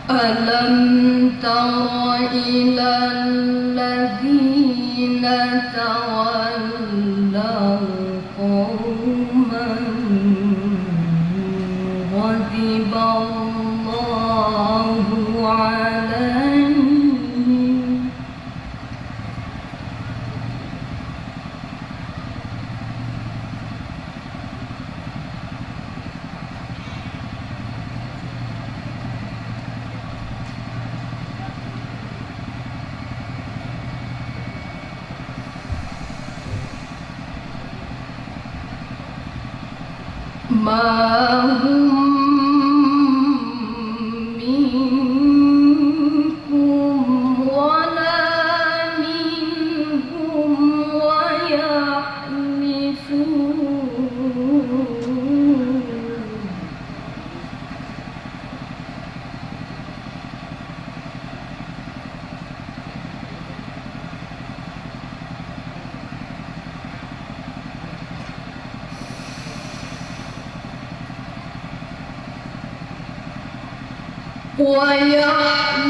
ألم تر إلى الذين تولوا قوما غضب الله عليهم ما هم منكم ولا منهم ويحلفون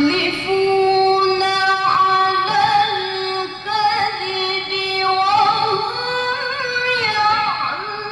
ويحلفون على الكذب وهم يعلمون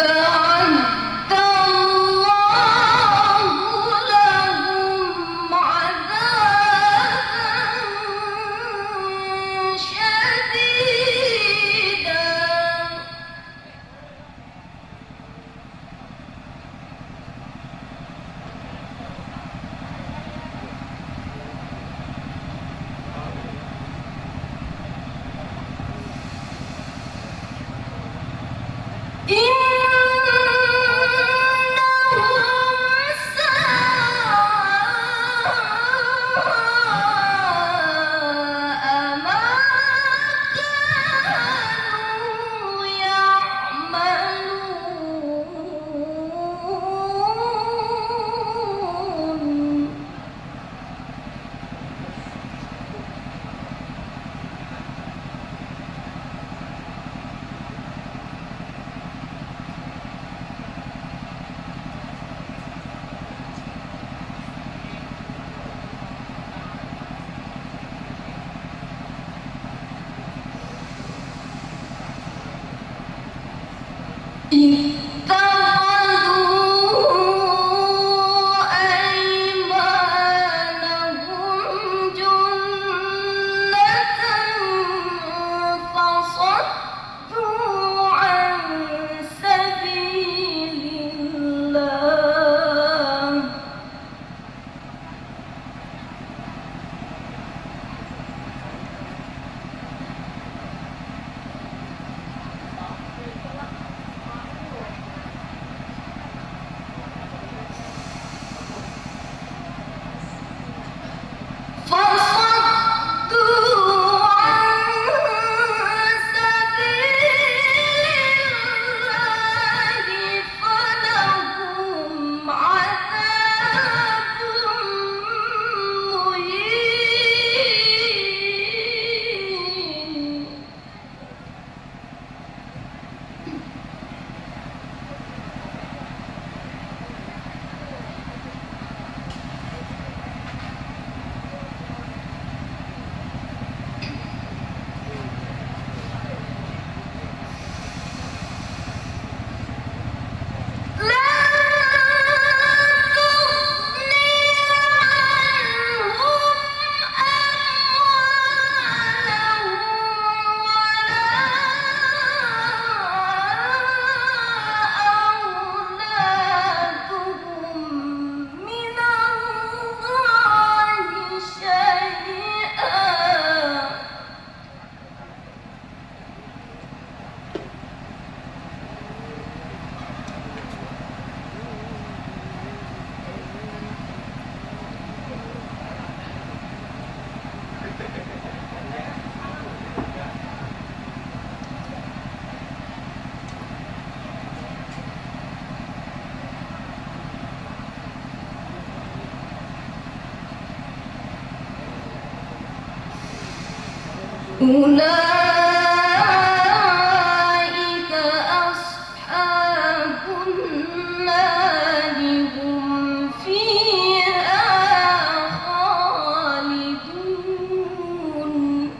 أعد الله لهم عذابا شديدا إن أولئك أصحاب النار هم فيها خالدون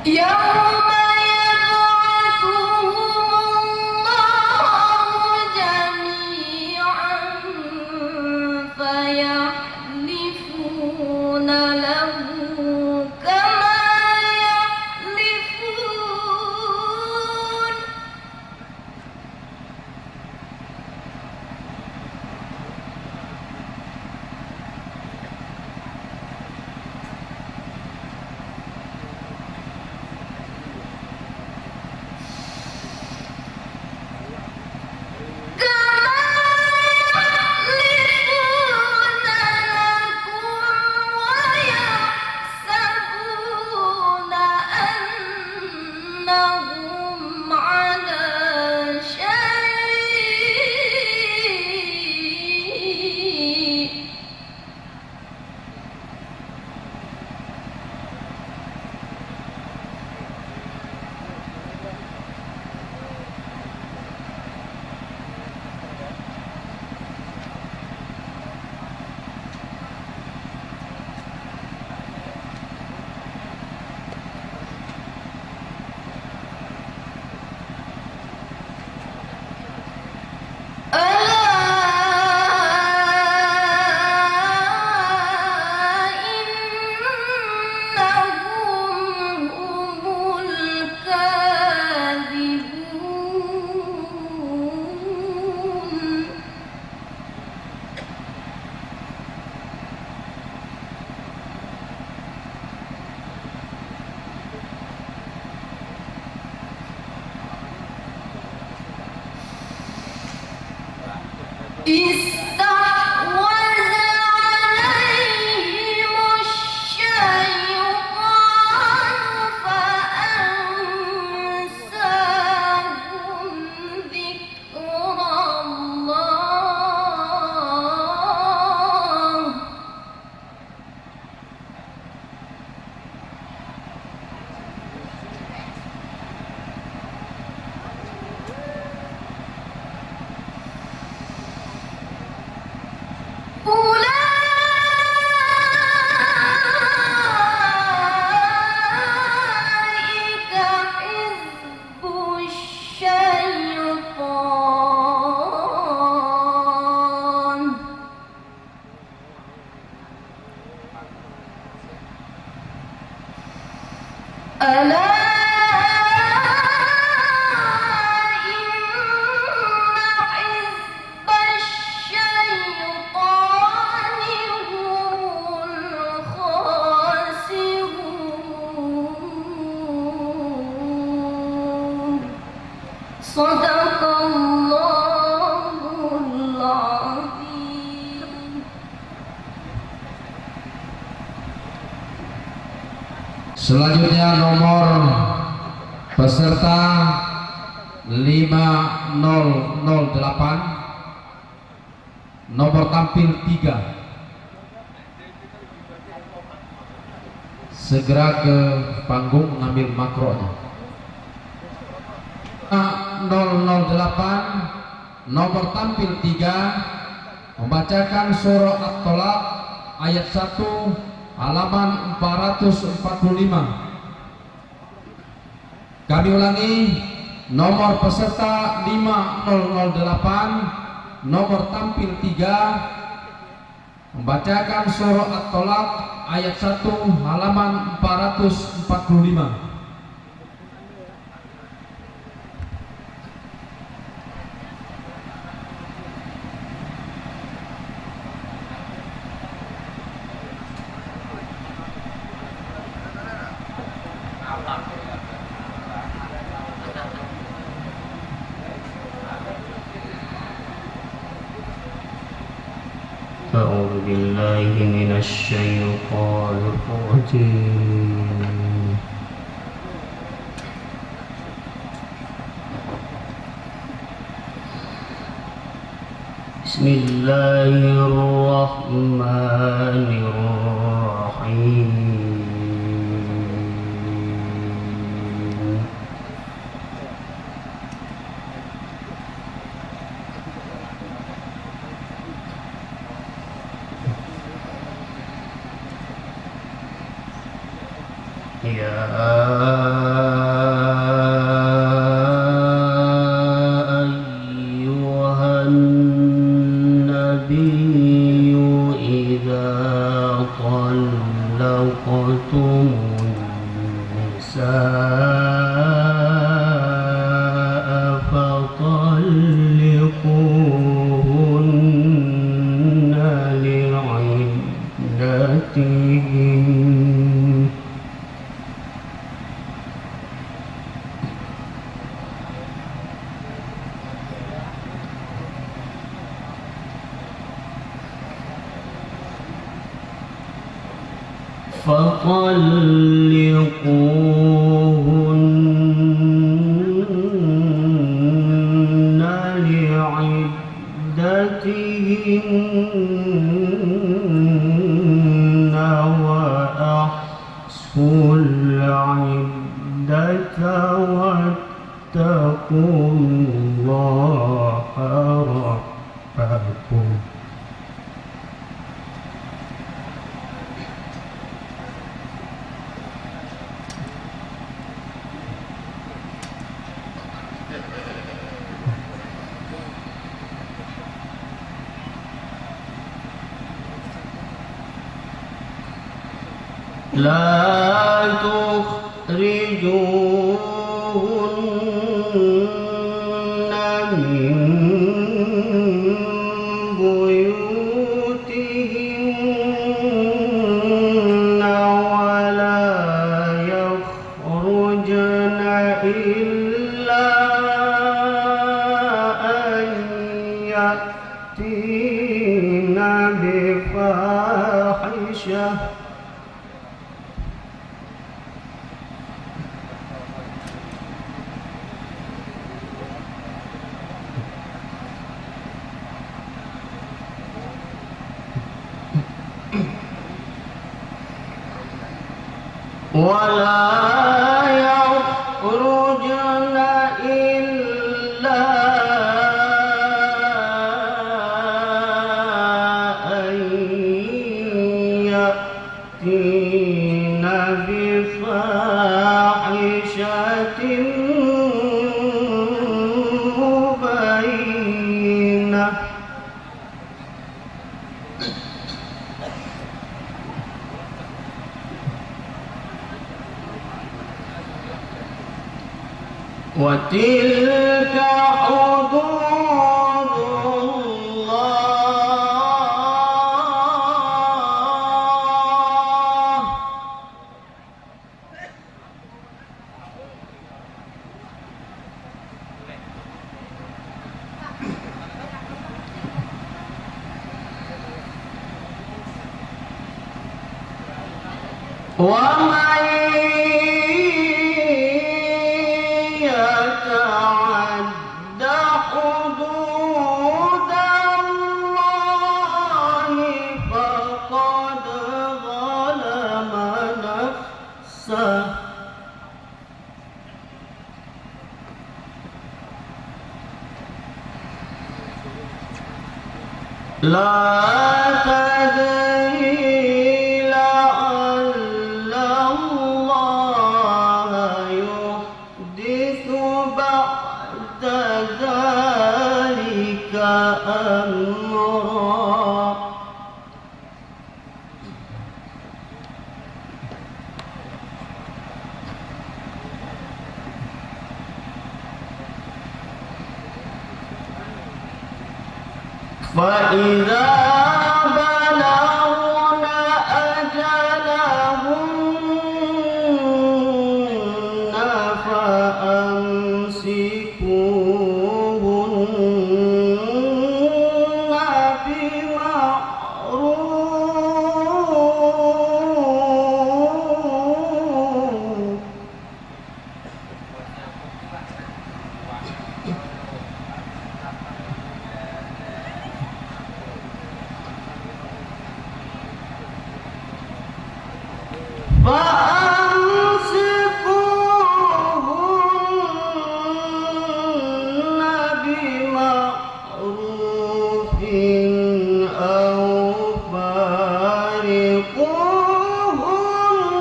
يوم يبعثهم الله جميعا فيحلفون له كما يحلفون ويحسبون أنهم على شيء إنهم هم الكاذبون استحوذ عليهم الشيطان فأنساهم ذكر الله Sadaqallahul azim. Selanjutnya nomor peserta 5008, nomor tampil 3. Segera ke panggung mengambil makronya. 008, nomor tampil 3, membacakan surah At-Tolaq ayat 1 halaman 445. Kami ulangi, nomor peserta 5008, nomor tampil 3, membacakan surah At-Tolaq ayat 1 halaman 445. أعوذ بالله من الشيطان الرجيم. بسم الله الرحمن الرحيم. يا أيها النبي إذا طلقتم النساء فطلقوهن لعدتهن فطلقوهن لعدتهن وأحصوا العدة واتقوا الله ربكم. لا تخرجوهن من بيوتهن ولا يخرجن إلا أن يأتين بفاحشة ولا يخرجن إلا أن يأتين بفاحشة مبينة وتلك حدود الله ومن يتعد حدود الله فقد ظلم نفسه لا تدري لعل الله يحدث بعد ذلك أمرا فإذا بلغن أجلهن فأمسكوهن بمعروف فأمسكوهن بمعروف أو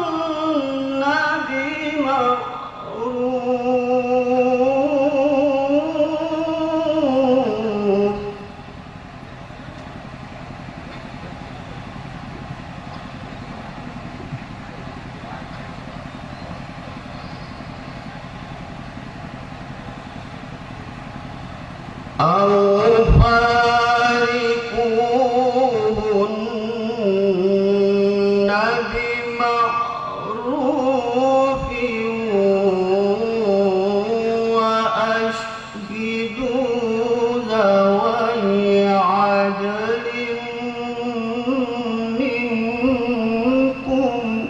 فارقوهن بمعروف أو فارقوهن بمعروف وأشهدوا ذوي عدل منكم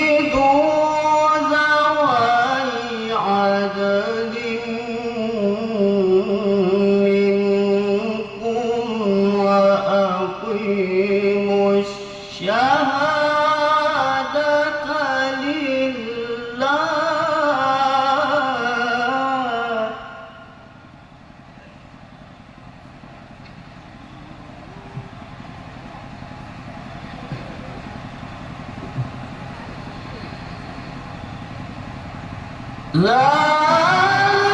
وأشهدوا ذوي عدل منكم وأقيموا الشهادة لله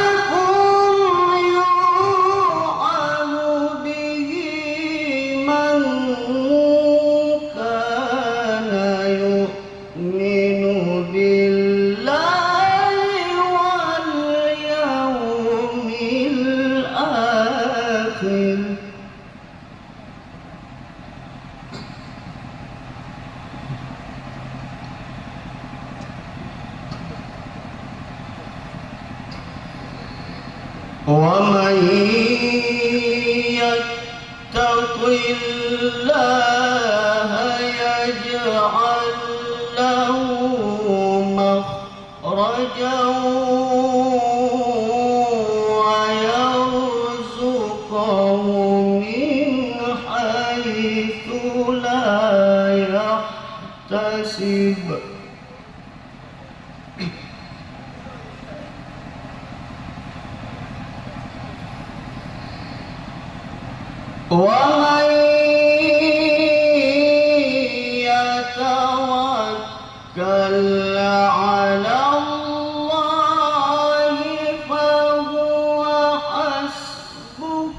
ذلكم يوعظ به من كان يؤمن بالله واليوم الآخر ومن يتق الله يجعل له مخرجا ويرزقه من حيث لا يحتسب ومن يتوكل على الله فهو حسبه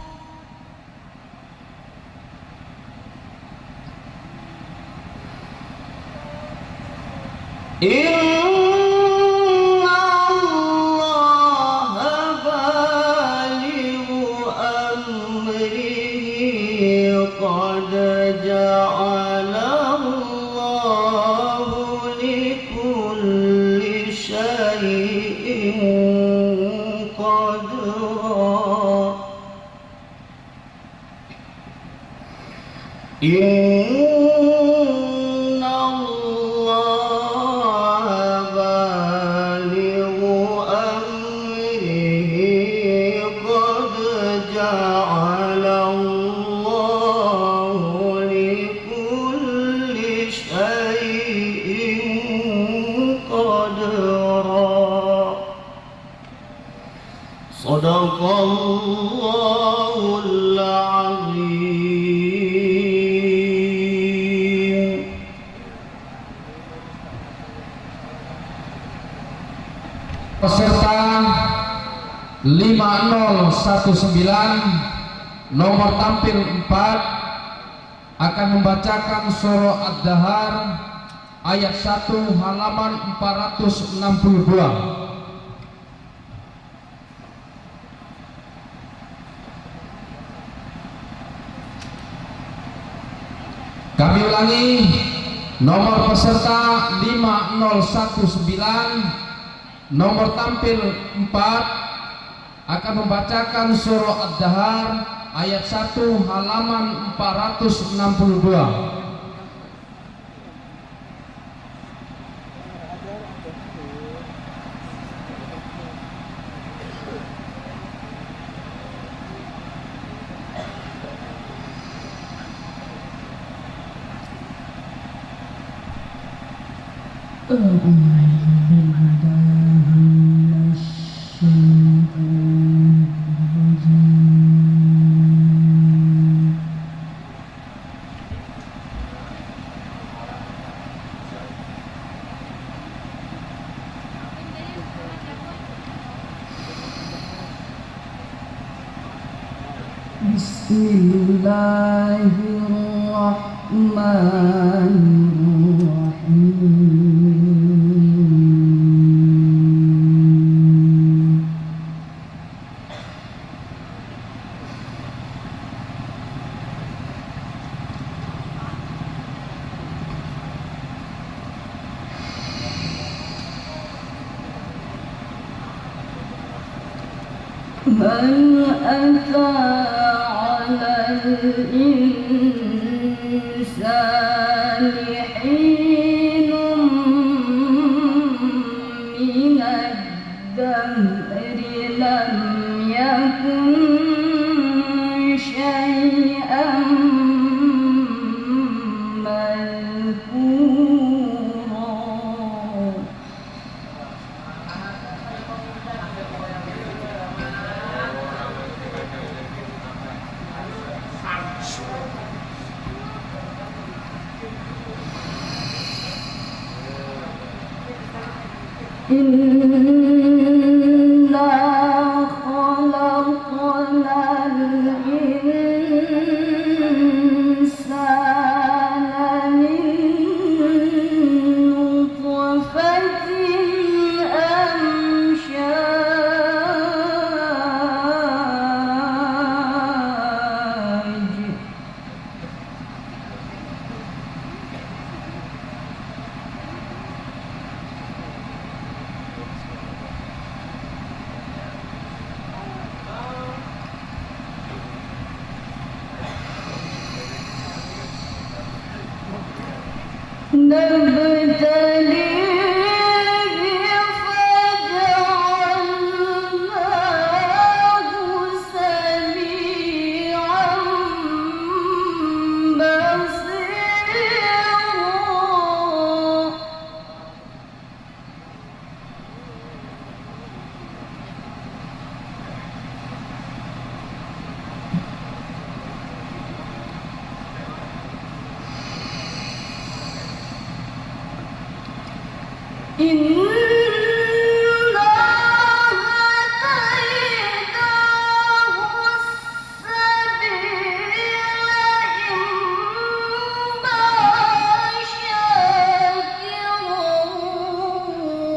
إن الله بالغ أمره قد جعل الله لكل شيء إن الله بالغ أمره قد جعل الله لكل شيء قدرا صدق الله العظيم. Peserta 5019 nomor tampil 4 akan membacakan surah Ad-Dahar ayat 1 halaman 462. Kami ulangi, nomor peserta 5019 nomor tampil 4 akan membacakan surah Ad-Dahar ayat 1 halaman 462. هل أتى على الإنسان حين من الدهر لم يكن شيئا مذكورا. إنا خلقنا الإنسان من نطفة أمشاج نبتليه فجعلناه سميعا بصيرا. إنا هديناه السبيل إما شاكرا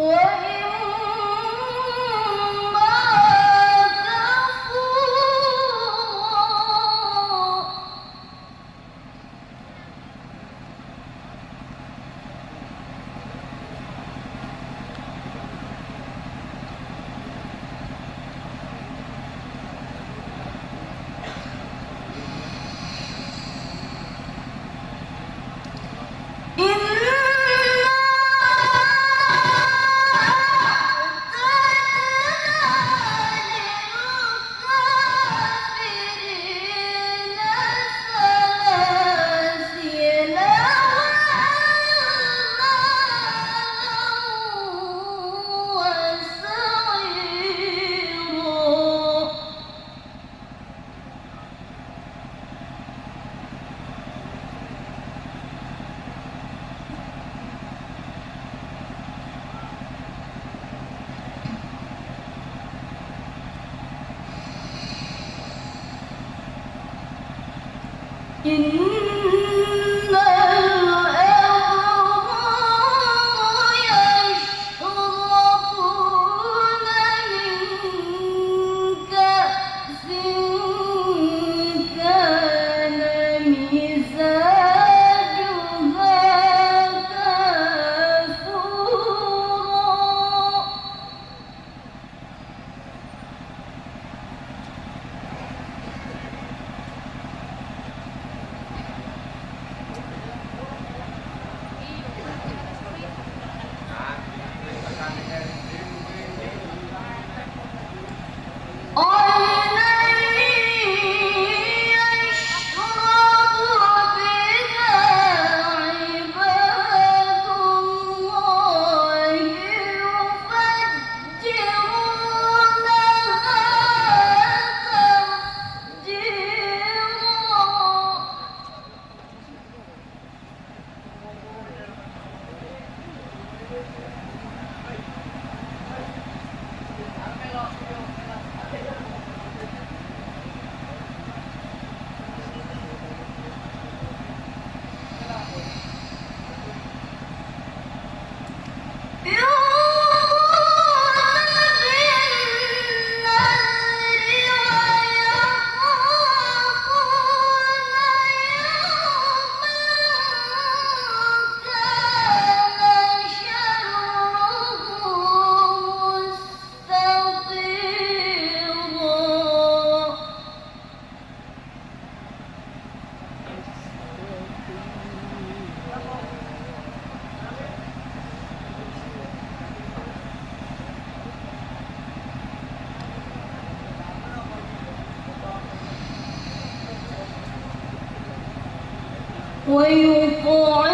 وإما كفورا.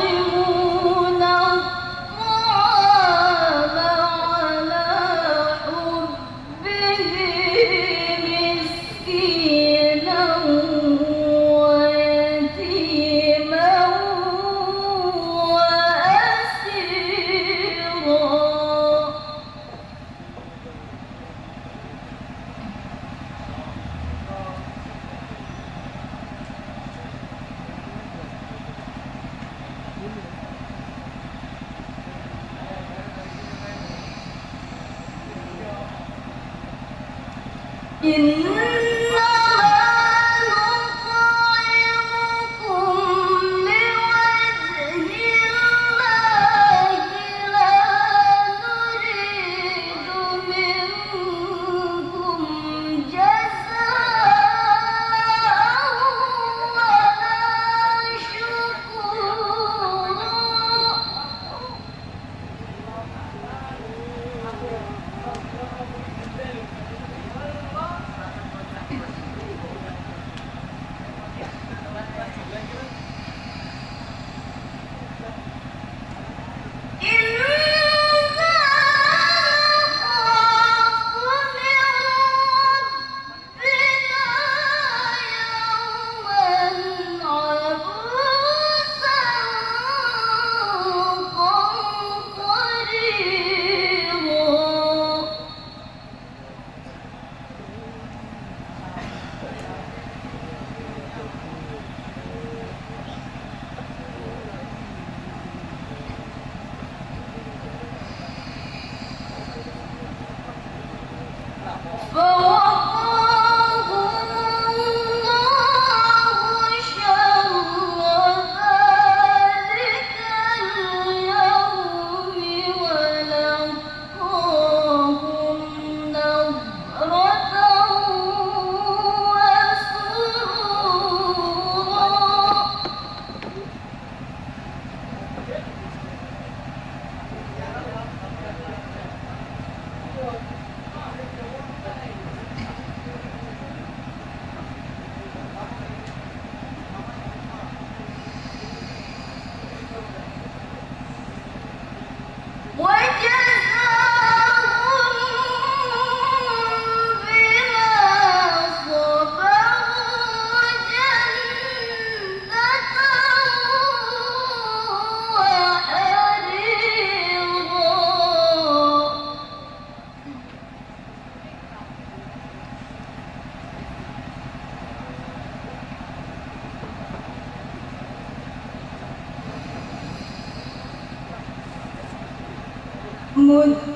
ويطعمون الطعام على حبه مسكينا ويتيما وأسيرا. مد